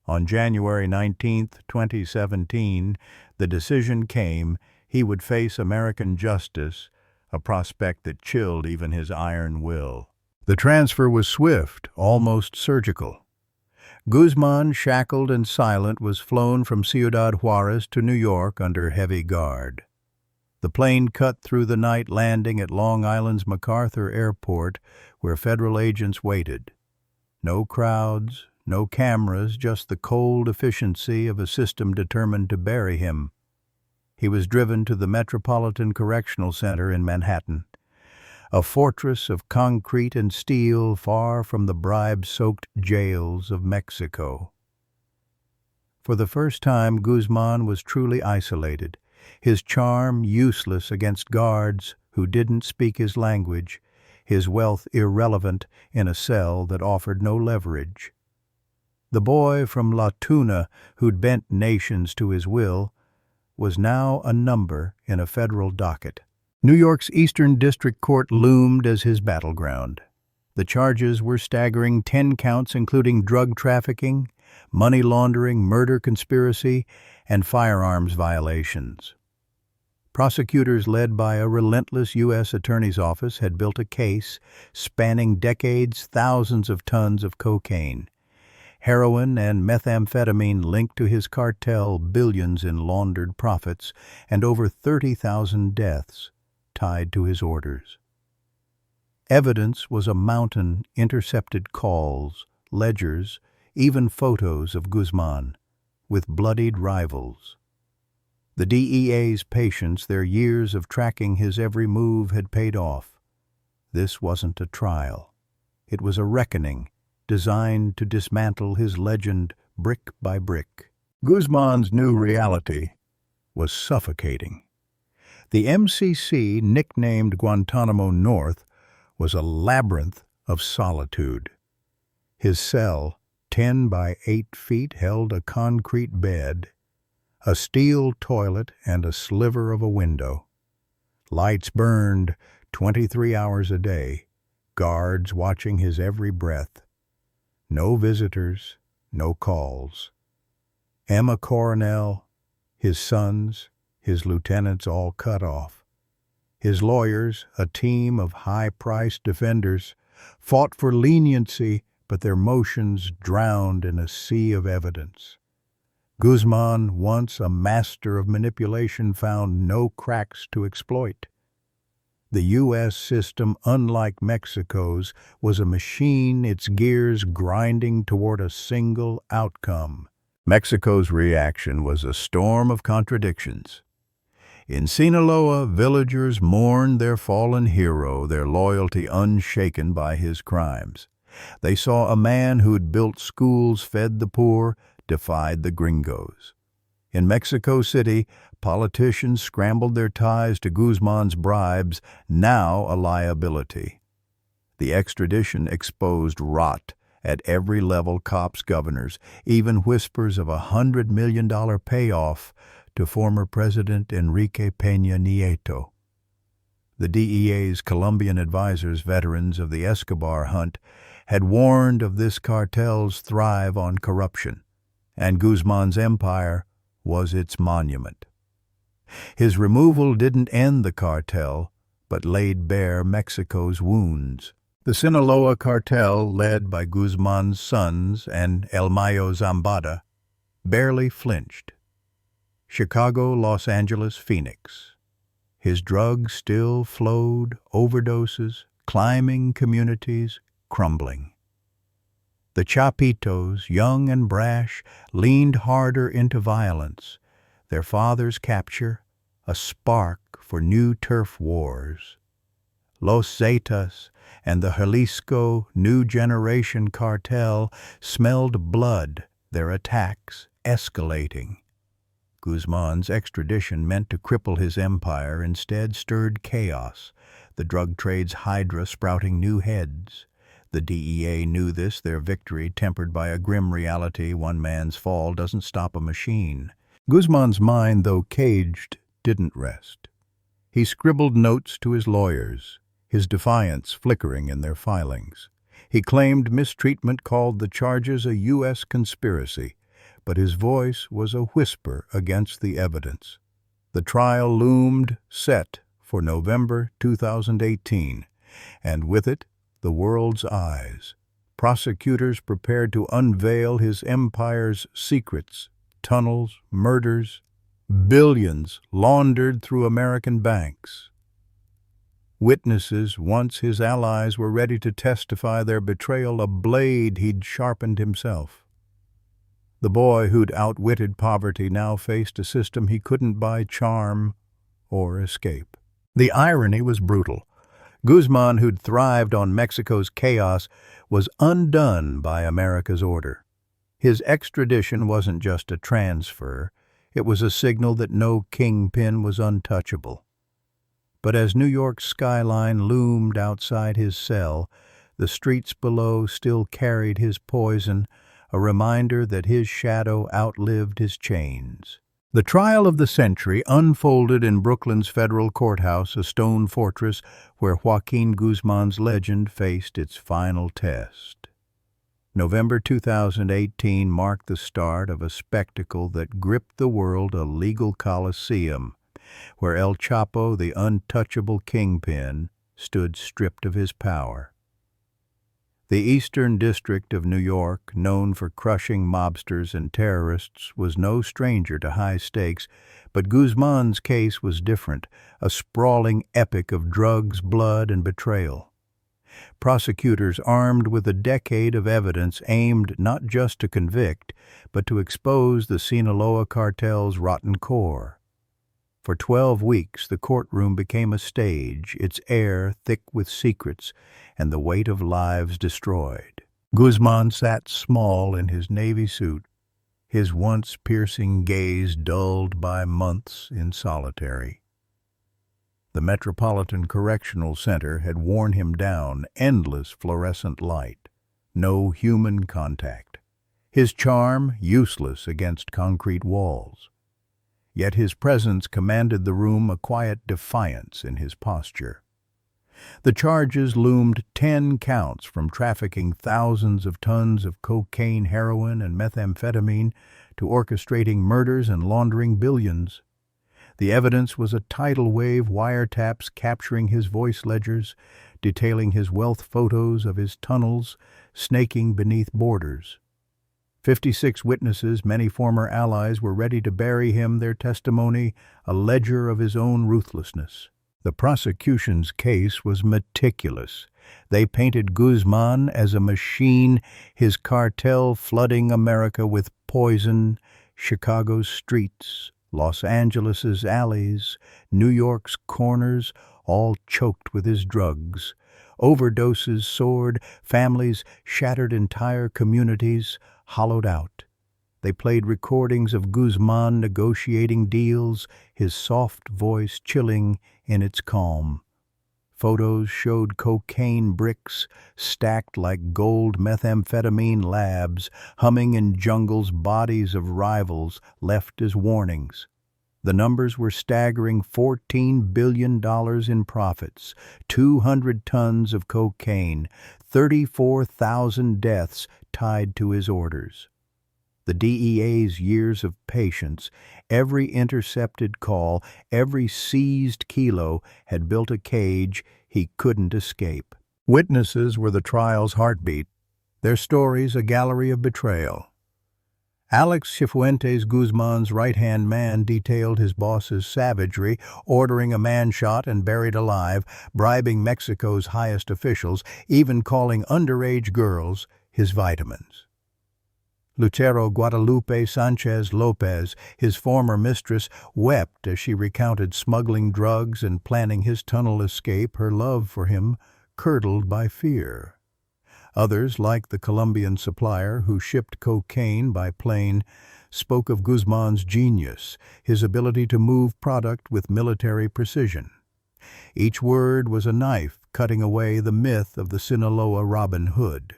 Speaker 1: On January 19, 2017, the decision came: he would face American justice, a prospect that chilled even his iron will. The transfer was swift, almost surgical. Guzman, shackled and silent, was flown from Ciudad Juarez to New York under heavy guard. The plane cut through the night, landing at Long Island's MacArthur Airport, where federal agents waited. No crowds, no cameras, just the cold efficiency of a system determined to bury him. He was driven to the Metropolitan Correctional Center in Manhattan, a fortress of concrete and steel far from the bribe-soaked jails of Mexico. For the first time, Guzman was truly isolated, his charm useless against guards who didn't speak his language, his wealth irrelevant in a cell that offered no leverage. The boy from La Tuna, who'd bent nations to his will, was now a number in a federal docket. New York's Eastern District Court loomed as his battleground. The charges were staggering: 10 counts including drug trafficking, money laundering, murder conspiracy, and firearms violations. Prosecutors led by a relentless U.S. Attorney's Office had built a case spanning decades, thousands of tons of cocaine, heroin and methamphetamine linked to his cartel, billions in laundered profits, and over 30,000 deaths tied to his orders. Evidence was a mountain: intercepted calls, ledgers, even photos of Guzman with bloodied rivals. The DEA's patience, their years of tracking his every move, had paid off. This wasn't a trial. It was a reckoning designed to dismantle his legend brick by brick. Guzman's new reality was suffocating. The MCC, nicknamed Guantanamo North, was a labyrinth of solitude. His cell, 10 by 8 feet, held a concrete bed, a steel toilet, and a sliver of a window. Lights burned 23 hours a day, guards watching his every breath. No visitors, no calls. Emma Coronel, his sons, his lieutenants all cut off. His lawyers, a team of high-priced defenders, fought for leniency, but their motions drowned in a sea of evidence. Guzman, once a master of manipulation, found no cracks to exploit. The U.S. system, unlike Mexico's, was a machine, its gears grinding toward a single outcome. Mexico's reaction was a storm of contradictions. In Sinaloa, villagers mourned their fallen hero, their loyalty unshaken by his crimes. They saw a man who'd built schools, fed the poor, defied the gringos. In Mexico City, politicians scrambled their ties to Guzman's bribes, now a liability. The extradition exposed rot at every level: cops, governors, even whispers of $100 million payoff to former President Enrique Peña Nieto. The DEA's Colombian advisors, veterans of the Escobar hunt, had warned of this cartel's thrive on corruption, and Guzman's empire was its monument. His removal didn't end the cartel, but laid bare Mexico's wounds. The Sinaloa cartel, led by Guzman's sons and El Mayo Zambada, barely flinched. Chicago, Los Angeles, Phoenix. His drugs still flowed, overdoses, climbing communities, crumbling. The Chapitos, young and brash, leaned harder into violence, their father's capture a spark for new turf wars. Los Zetas and the Jalisco New Generation cartel smelled blood, their attacks escalating. Guzman's extradition, meant to cripple his empire, instead stirred chaos, the drug trade's hydra sprouting new heads. The DEA knew this, their victory, tempered by a grim reality: one man's fall doesn't stop a machine. Guzman's mind, though caged, didn't rest. He scribbled notes to his lawyers, his defiance flickering in their filings. He claimed mistreatment, called the charges a U.S. conspiracy, but his voice was a whisper against the evidence. The trial loomed, set for November 2018, and with it, the world's eyes. Prosecutors prepared to unveil his empire's secrets: tunnels, murders, billions laundered through American banks. Witnesses, once his allies, were ready to testify their betrayal, a blade he'd sharpened himself. The boy who'd outwitted poverty now faced a system he couldn't buy charm or escape. The irony was brutal. Guzman, who'd thrived on Mexico's chaos, was undone by America's order. His extradition wasn't just a transfer, it was a signal that no Kingpin was untouchable. But as New York's skyline loomed outside his cell, the streets below still carried his poison, a reminder that his shadow outlived his chains. The trial of the century unfolded in Brooklyn's federal courthouse, a stone fortress where Joaquin Guzman's legend faced its final test. November 2018 marked the start of a spectacle that gripped the world, a legal coliseum, where El Chapo, the untouchable kingpin, stood stripped of his power. The Eastern District of New York, known for crushing mobsters and terrorists, was no stranger to high stakes, but Guzman's case was different, a sprawling epic of drugs, blood, and betrayal. Prosecutors, armed with a decade of evidence, aimed not just to convict, but to expose the Sinaloa cartel's rotten core. For 12 weeks, the courtroom became a stage, its air thick with secrets and the weight of lives destroyed. Guzman sat small in his navy suit, his once piercing gaze dulled by months in solitary. The Metropolitan Correctional Center had worn him down, endless fluorescent light, no human contact. His charm useless against concrete walls. Yet his presence commanded the room, a quiet defiance in his posture. The charges loomed 10 counts, from trafficking thousands of tons of cocaine, heroin, and methamphetamine to orchestrating murders and laundering billions. The evidence was a tidal wave: wiretaps capturing his voice ledgers, detailing his wealth, photos of his tunnels snaking beneath borders. 56 witnesses, many former allies, were ready to bury him, their testimony a ledger of his own ruthlessness. The prosecution's case was meticulous. They painted Guzman as a machine, his cartel flooding America with poison, Chicago's streets, Los Angeles's alleys, New York's corners, all choked with his drugs. Overdoses soared, families shattered, entire communities hollowed out. They played recordings of Guzman negotiating deals, his soft voice chilling in its calm. Photos showed cocaine bricks stacked like gold methamphetamine labs, humming in jungles, bodies of rivals left as warnings. The numbers were staggering: $14 billion in profits, 200 tons of cocaine, 34,000 deaths tied to his orders. The DEA's years of patience, every intercepted call, every seized kilo had built a cage he couldn't escape. Witnesses were the trial's heartbeat, their stories a gallery of betrayal. Alex Cifuentes, Guzman's right-hand man, detailed his boss's savagery, ordering a man shot and buried alive, bribing Mexico's highest officials, even calling underage girls his vitamins. Lucero Guadalupe Sanchez Lopez, his former mistress, wept as she recounted smuggling drugs and planning his tunnel escape, her love for him curdled by fear. Others, like the Colombian supplier who shipped cocaine by plane, spoke of Guzman's genius, his ability to move product with military precision. Each word was a knife cutting away the myth of the Sinaloa Robin Hood.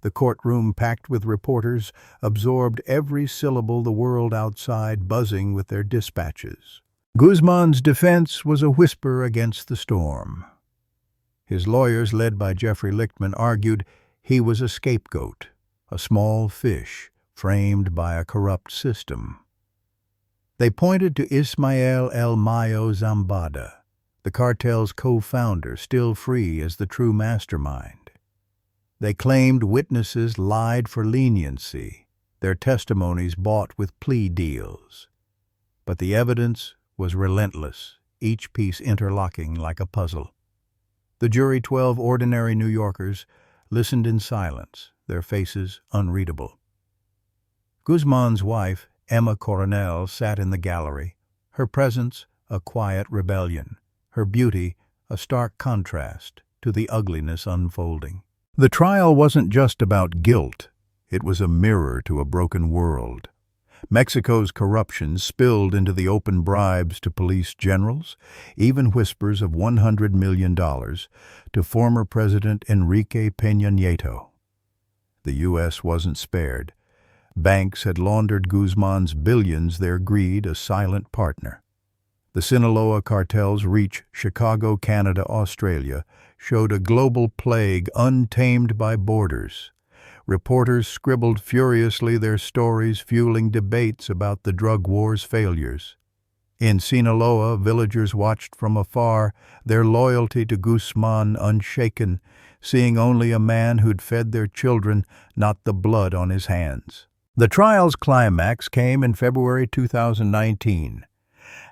Speaker 1: The courtroom, packed with reporters, absorbed every syllable, the world outside buzzing with their dispatches. Guzman's defense was a whisper against the storm. His lawyers, led by Jeffrey Lichtman, argued he was a scapegoat, a small fish framed by a corrupt system. They pointed to Ismael El Mayo Zambada, the cartel's co-founder, still free as the true mastermind. They claimed witnesses lied for leniency, their testimonies bought with plea deals. But the evidence was relentless, each piece interlocking like a puzzle. The jury, 12 ordinary New Yorkers, listened in silence, their faces unreadable. Guzman's wife, Emma Coronel, sat in the gallery, her presence a quiet rebellion, her beauty a stark contrast to the ugliness unfolding. The trial wasn't just about guilt, it was a mirror to a broken world. Mexico's corruption spilled into the open bribes to police generals, even whispers of $100 million to former President Enrique Peña Nieto. The U.S. wasn't spared. Banks had laundered Guzman's billions, their greed a silent partner. The Sinaloa cartel's reach, Chicago, Canada, Australia, showed a global plague untamed by borders. Reporters scribbled furiously, their stories fueling debates about the drug war's failures. In Sinaloa, villagers watched from afar, their loyalty to Guzman unshaken, seeing only a man who'd fed their children, not the blood on his hands. The trial's climax came in February 2019.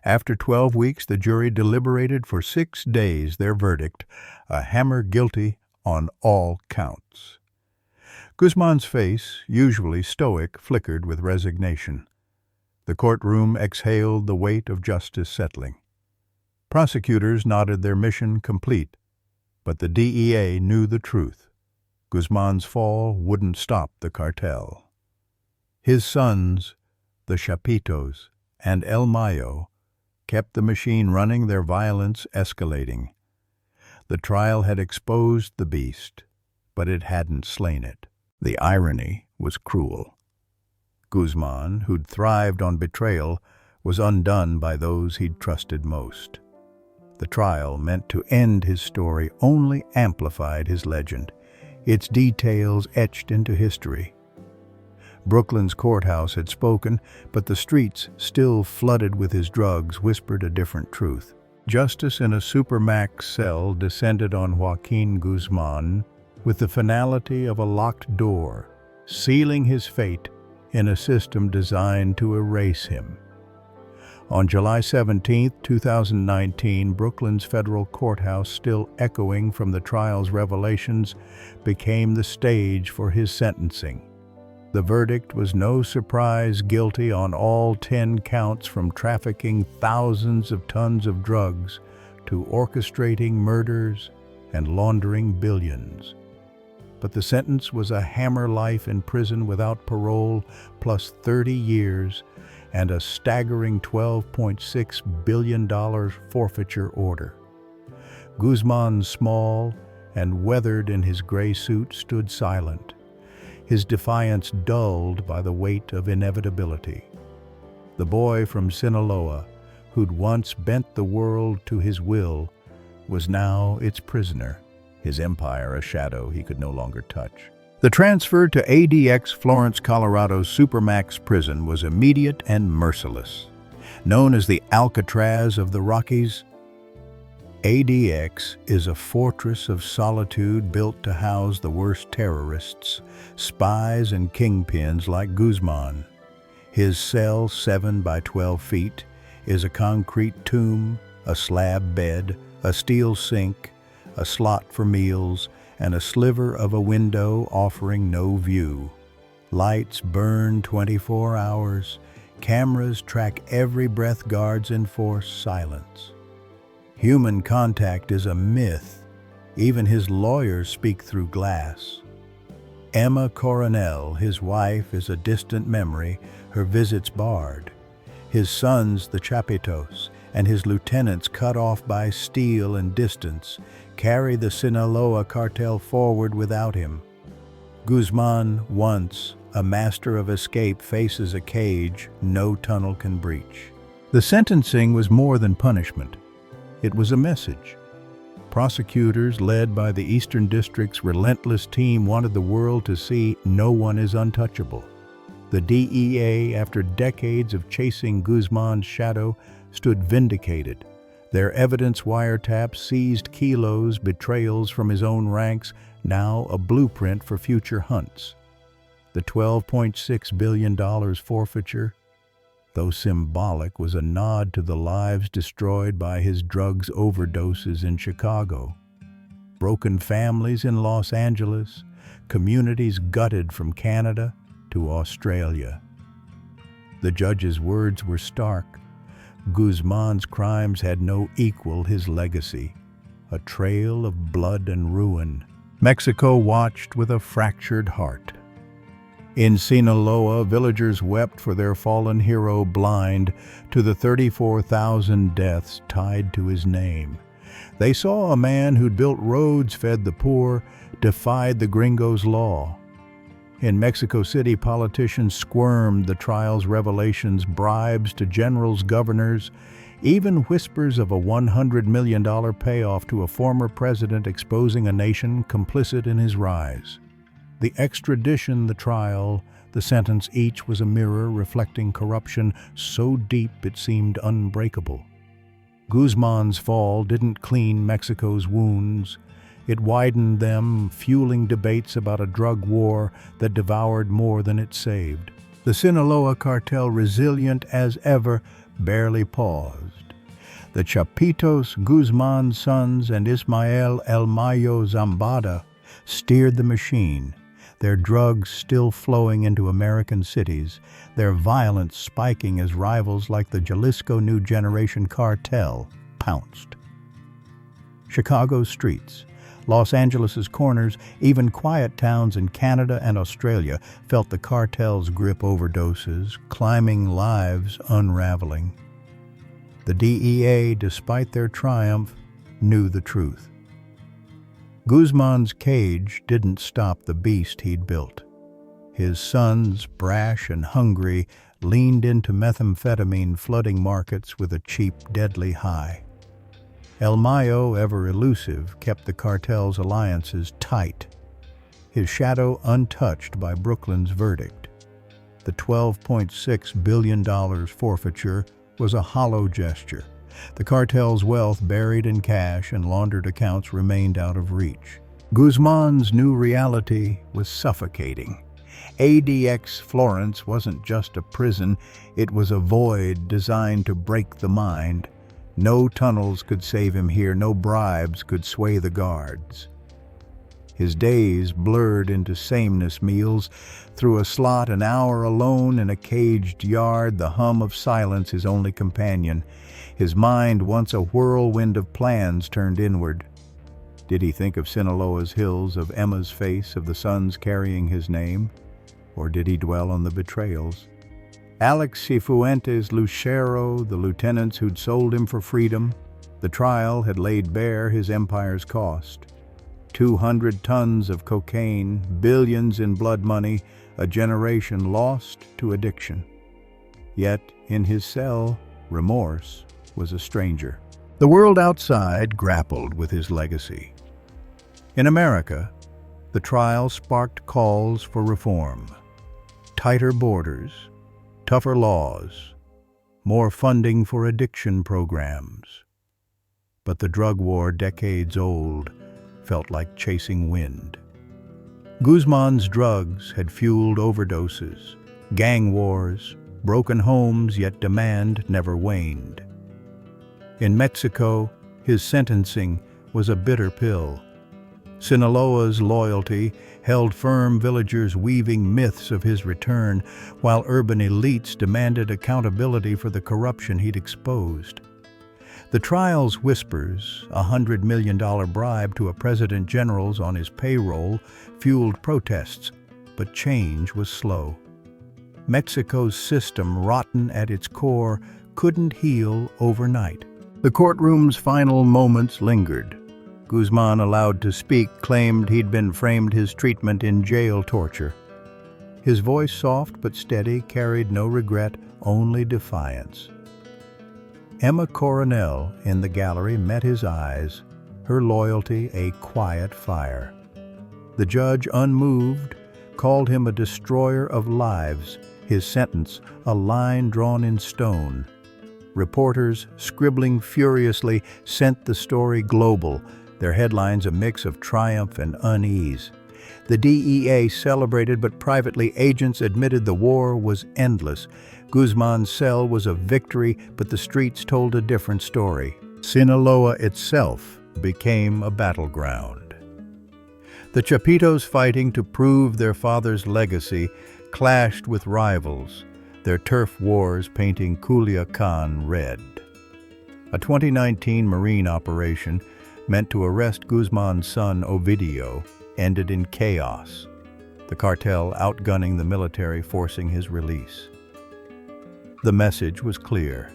Speaker 1: After 12 weeks, the jury deliberated for 6 days their verdict, a hammer guilty on all counts. Guzman's face, usually stoic, flickered with resignation. The courtroom exhaled the weight of justice settling. Prosecutors nodded, their mission complete, but the DEA knew the truth. Guzman's fall wouldn't stop the cartel. His sons, the Chapitos and El Mayo, kept the machine running, their violence escalating. The trial had exposed the beast, but it hadn't slain it. The irony was cruel. Guzman, who'd thrived on betrayal, was undone by those he'd trusted most. The trial, meant to end his story, only amplified his legend, its details etched into history. Brooklyn's courthouse had spoken, but the streets, still flooded with his drugs, whispered a different truth. Justice in a supermax cell descended on Joaquin Guzman with the finality of a locked door, sealing his fate in a system designed to erase him. On July 17, 2019, Brooklyn's federal courthouse, still echoing from the trial's revelations, became the stage for his sentencing. The verdict was no surprise: guilty on all 10 counts, from trafficking thousands of tons of drugs to orchestrating murders and laundering billions. But the sentence was a hammer life in prison without parole, plus 30 years and a staggering $12.6 billion forfeiture order. Guzman, small and weathered in his gray suit, stood silent, his defiance dulled by the weight of inevitability. The boy from Sinaloa, who'd once bent the world to his will, was now its prisoner, his empire a shadow he could no longer touch. The transfer to ADX Florence, Colorado's supermax prison was immediate and merciless. Known as the Alcatraz of the Rockies, ADX is a fortress of solitude built to house the worst terrorists, spies, and kingpins like Guzman. His cell, 7 by 12 feet, is a concrete tomb, a slab bed, a steel sink, a slot for meals, and a sliver of a window offering no view. Lights burn 24 hours. Cameras track every breath. Guards enforce silence. Human contact is a myth. Even his lawyers speak through glass. Emma Coronel, his wife, is a distant memory, her visits barred. His sons, the Chapitos, and his lieutenants, cut off by steel and distance, carry the Sinaloa cartel forward without him. Guzman, once a master of escape, faces a cage no tunnel can breach. The sentencing was more than punishment. It was a message. Prosecutors, led by the Eastern District's relentless team, wanted the world to see no one is untouchable. The DEA, after decades of chasing Guzman's shadow, stood vindicated. Their evidence wiretaps seized kilos, betrayals from his own ranks, now a blueprint for future hunts. The $12.6 billion forfeiture, though symbolic, was a nod to the lives destroyed by his drugs overdoses in Chicago, broken families in Los Angeles, communities gutted from Canada to Australia. The judge's words were stark. Guzman's crimes had no equal. His legacy, a trail of blood and ruin. Mexico watched with a fractured heart. In Sinaloa, villagers wept for their fallen hero, blind to the 34,000 deaths tied to his name. They saw a man who'd built roads, fed the poor, defied the gringo's law. In Mexico City, politicians squirmed. The trial's revelations, bribes to generals, governors, even whispers of a $100 million payoff to a former president, exposing a nation complicit in his rise. The extradition, the trial, the sentence, each was a mirror reflecting corruption so deep it seemed unbreakable. Guzman's fall didn't clean Mexico's wounds. It widened them, fueling debates about a drug war that devoured more than it saved. The Sinaloa cartel, resilient as ever, barely paused. The Chapitos, Guzman's sons, and Ismael El Mayo Zambada steered the machine, their drugs still flowing into American cities, their violence spiking as rivals like the Jalisco New Generation cartel pounced. Chicago's streets, Los Angeles' corners, even quiet towns in Canada and Australia felt the cartel's grip. Overdoses, climbing lives unraveling. The DEA, despite their triumph, knew the truth. Guzman's cage didn't stop the beast he'd built. His sons, brash and hungry, leaned into methamphetamine, flooding markets with a cheap, deadly high. El Mayo, ever elusive, kept the cartel's alliances tight, his shadow untouched by Brooklyn's verdict. The $12.6 billion forfeiture was a hollow gesture. The cartel's wealth, buried in cash and laundered accounts, remained out of reach. Guzman's new reality was suffocating. ADX Florence wasn't just a prison, it was a void designed to break the mind. No tunnels could save him here, no bribes could sway the guards. His days blurred into sameness meals. Through a slot, an hour alone in a caged yard, the hum of silence his only companion. His mind, once a whirlwind of plans, turned inward. Did he think of Sinaloa's hills, of Emma's face, of the sons carrying his name? Or did he dwell on the betrayals? Alex Cifuentes Lucero, the lieutenants who'd sold him for freedom. The trial had laid bare his empire's cost. 200 tons of cocaine, billions in blood money, a generation lost to addiction. Yet, in his cell, remorse was a stranger. The world outside grappled with his legacy. In America, the trial sparked calls for reform. Tighter borders, tougher laws, more funding for addiction programs. But the drug war, decades old, felt like chasing wind. Guzman's drugs had fueled overdoses, gang wars, broken homes, yet demand never waned. In Mexico, his sentencing was a bitter pill. Sinaloa's loyalty held firm, villagers weaving myths of his return, while urban elites demanded accountability for the corruption he'd exposed. The trial's whispers, a $100 million bribe to a president general's on his payroll, fueled protests, but change was slow. Mexico's system, rotten at its core, couldn't heal overnight. The courtroom's final moments lingered. Guzman, allowed to speak, claimed he'd been framed his treatment in jail torture. His voice, soft but steady, carried no regret, only defiance. Emma Coronel in the gallery met his eyes, her loyalty a quiet fire. The judge, unmoved, called him a destroyer of lives, his sentence a line drawn in stone. Reporters, scribbling furiously, sent the story global, their headlines a mix of triumph and unease. The DEA celebrated, but privately agents admitted the war was endless. Guzman's cell was a victory, but the streets told a different story. Sinaloa itself became a battleground. The Chapitos, fighting to prove their father's legacy, clashed with rivals, their turf wars painting Culiacan red. A 2019 Marine operation meant to arrest Guzman's son Ovidio ended in chaos, the cartel outgunning the military, forcing his release. The message was clear.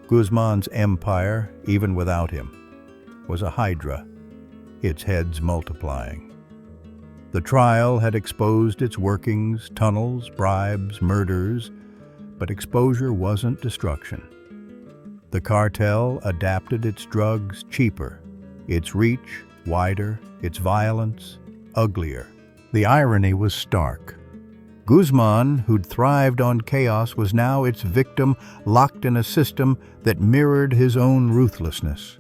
Speaker 1: Guzman's empire, even without him, was a hydra, its heads multiplying. The trial had exposed its workings, tunnels, bribes, murders, but exposure wasn't destruction. The cartel adapted its drugs cheaper, its reach wider, its violence uglier. The irony was stark. Guzman, who'd thrived on chaos, was now its victim, locked in a system that mirrored his own ruthlessness.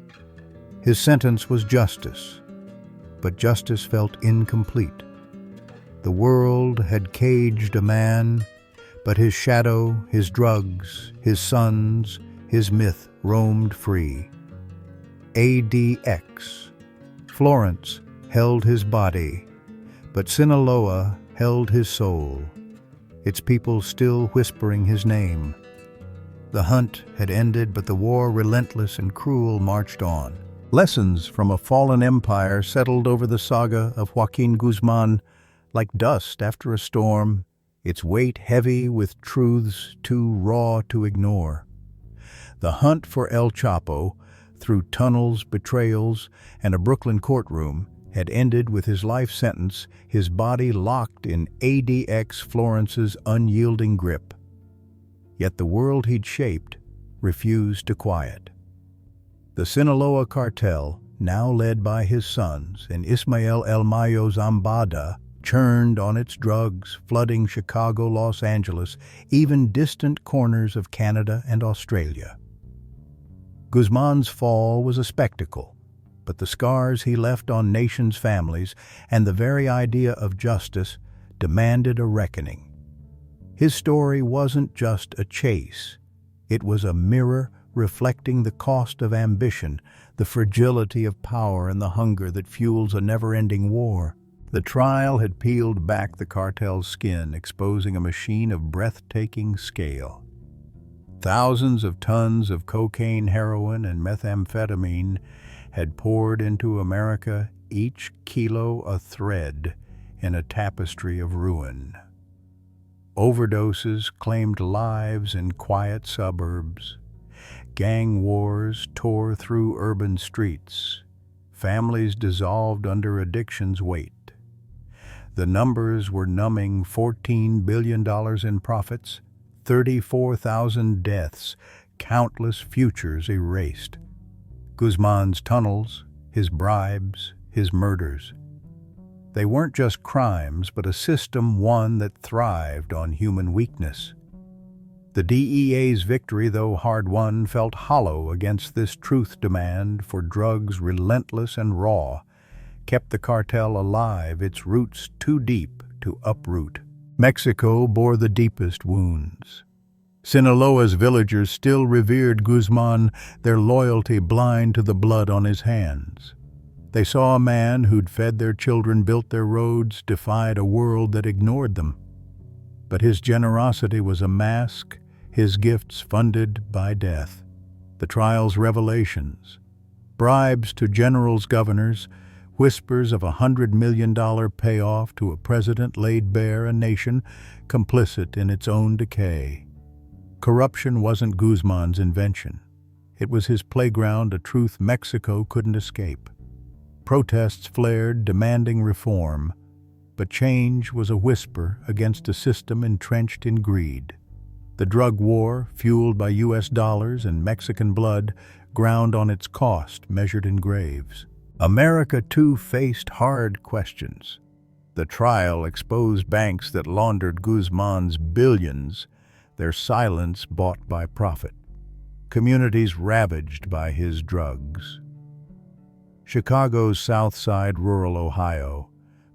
Speaker 1: His sentence was justice, but justice felt incomplete. The world had caged a man, but his shadow, his drugs, his sons, his myth roamed free. ADX. Florence held his body, but Sinaloa held his soul, its people still whispering his name. The hunt had ended, but the war, relentless and cruel, marched on. Lessons from a fallen empire settled over the saga of Joaquin Guzman like dust after a storm, its weight heavy with truths too raw to ignore. The hunt for El Chapo, through tunnels, betrayals, and a Brooklyn courtroom, had ended with his life sentence, his body locked in ADX Florence's unyielding grip. Yet the world he'd shaped refused to quiet. The Sinaloa cartel, now led by his sons and Ismael El Mayo Zambada, churned on its drugs, flooding Chicago, Los Angeles, even distant corners of Canada and Australia. Guzman's fall was a spectacle, but the scars he left on nations' families and the very idea of justice demanded a reckoning. His story wasn't just a chase. It was a mirror reflecting the cost of ambition, the fragility of power, and the hunger that fuels a never-ending war. The trial had peeled back the cartel's skin, exposing a machine of breathtaking scale. Thousands of tons of cocaine, heroin, and methamphetamine had poured into America, each kilo a thread in a tapestry of ruin. Overdoses claimed lives in quiet suburbs. Gang wars tore through urban streets. Families dissolved under addiction's weight. The numbers were numbing: $14 billion in profits, 34,000 deaths, countless futures erased. Guzman's tunnels, his bribes, his murders. They weren't just crimes, but a system, one that thrived on human weakness. The DEA's victory, though hard-won, felt hollow against this truth demand for drugs relentless and raw, kept the cartel alive, its roots too deep to uproot. Mexico bore the deepest wounds. Sinaloa's villagers still revered Guzman, their loyalty blind to the blood on his hands. They saw a man who'd fed their children, built their roads, defied a world that ignored them. But his generosity was a mask, his gifts funded by death. The trial's revelations, bribes to generals, governors, whispers of $100 million payoff to a president laid bare a nation complicit in its own decay. Corruption wasn't Guzman's invention. It was his playground, a truth Mexico couldn't escape. Protests flared, demanding reform, but change was a whisper against a system entrenched in greed. The drug war, fueled by U.S. dollars and Mexican blood, ground on its cost, measured in graves. America, too, faced hard questions. The trial exposed banks that laundered Guzman's billions, their silence bought by profit. Communities ravaged by his drugs. Chicago's South Side, rural Ohio,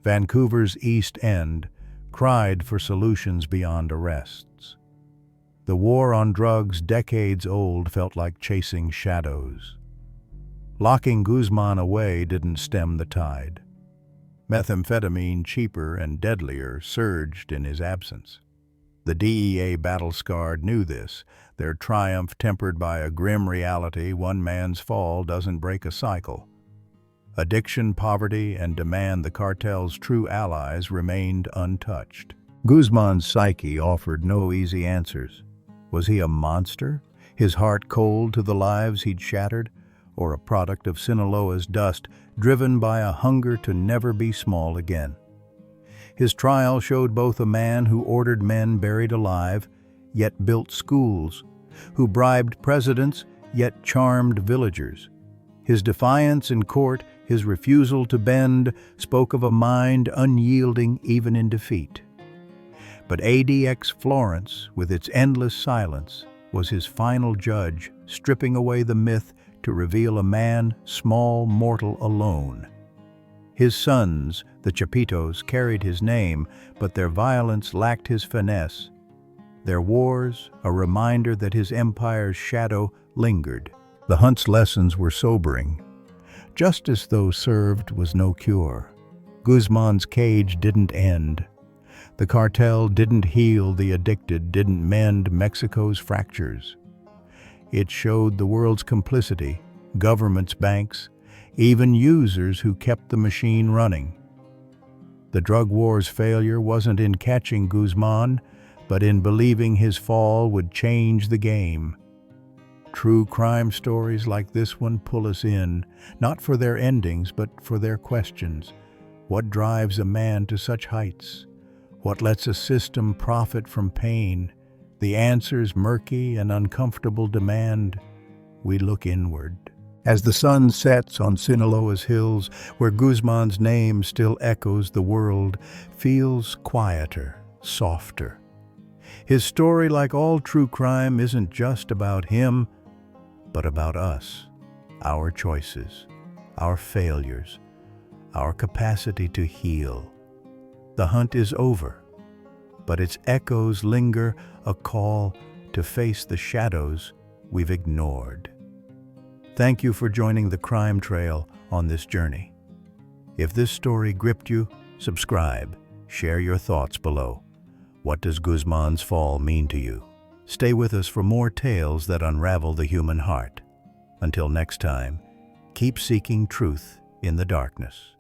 Speaker 1: Vancouver's East End, cried for solutions beyond arrests. The war on drugs, decades old, felt like chasing shadows. Locking Guzman away didn't stem the tide. Methamphetamine, cheaper and deadlier, surged in his absence. The DEA, battle-scarred, knew this, their triumph tempered by a grim reality: one man's fall doesn't break a cycle. Addiction, poverty, and demand, the cartel's true allies, remained untouched. Guzman's psyche offered no easy answers. Was he a monster, his heart cold to the lives he'd shattered, or a product of Sinaloa's dust, driven by a hunger to never be small again? His trial showed both a man who ordered men buried alive, yet built schools, who bribed presidents, yet charmed villagers. His defiance in court, his refusal to bend, spoke of a mind unyielding even in defeat. But ADX Florence, with its endless silence, was his final judge, stripping away the myth to reveal a man, small, mortal, alone. His sons, the Chapitos, carried his name, but their violence lacked his finesse. Their wars, a reminder that his empire's shadow lingered. The hunt's lessons were sobering. Justice, though served, was no cure. Guzman's cage didn't end. The cartel didn't heal the addicted, didn't mend Mexico's fractures. It showed the world's complicity, governments, banks, even users who kept the machine running. The drug war's failure wasn't in catching Guzman, but in believing his fall would change the game. True crime stories like this one pull us in, not for their endings, but for their questions. What drives a man to such heights? What lets a system profit from pain? The answers, murky and uncomfortable, demand we look inward. As the sun sets on Sinaloa's hills, where Guzman's name still echoes, the world feels quieter, softer. His story, like all true crime, isn't just about him, but about us, our choices, our failures, our capacity to heal. The hunt is over, but its echoes linger, a call to face the shadows we've ignored. Thank you for joining the crime trail on this journey. If this story gripped you, subscribe, share your thoughts below. What does Guzman's fall mean to you? Stay with us for more tales that unravel the human heart. Until next time, keep seeking truth in the darkness.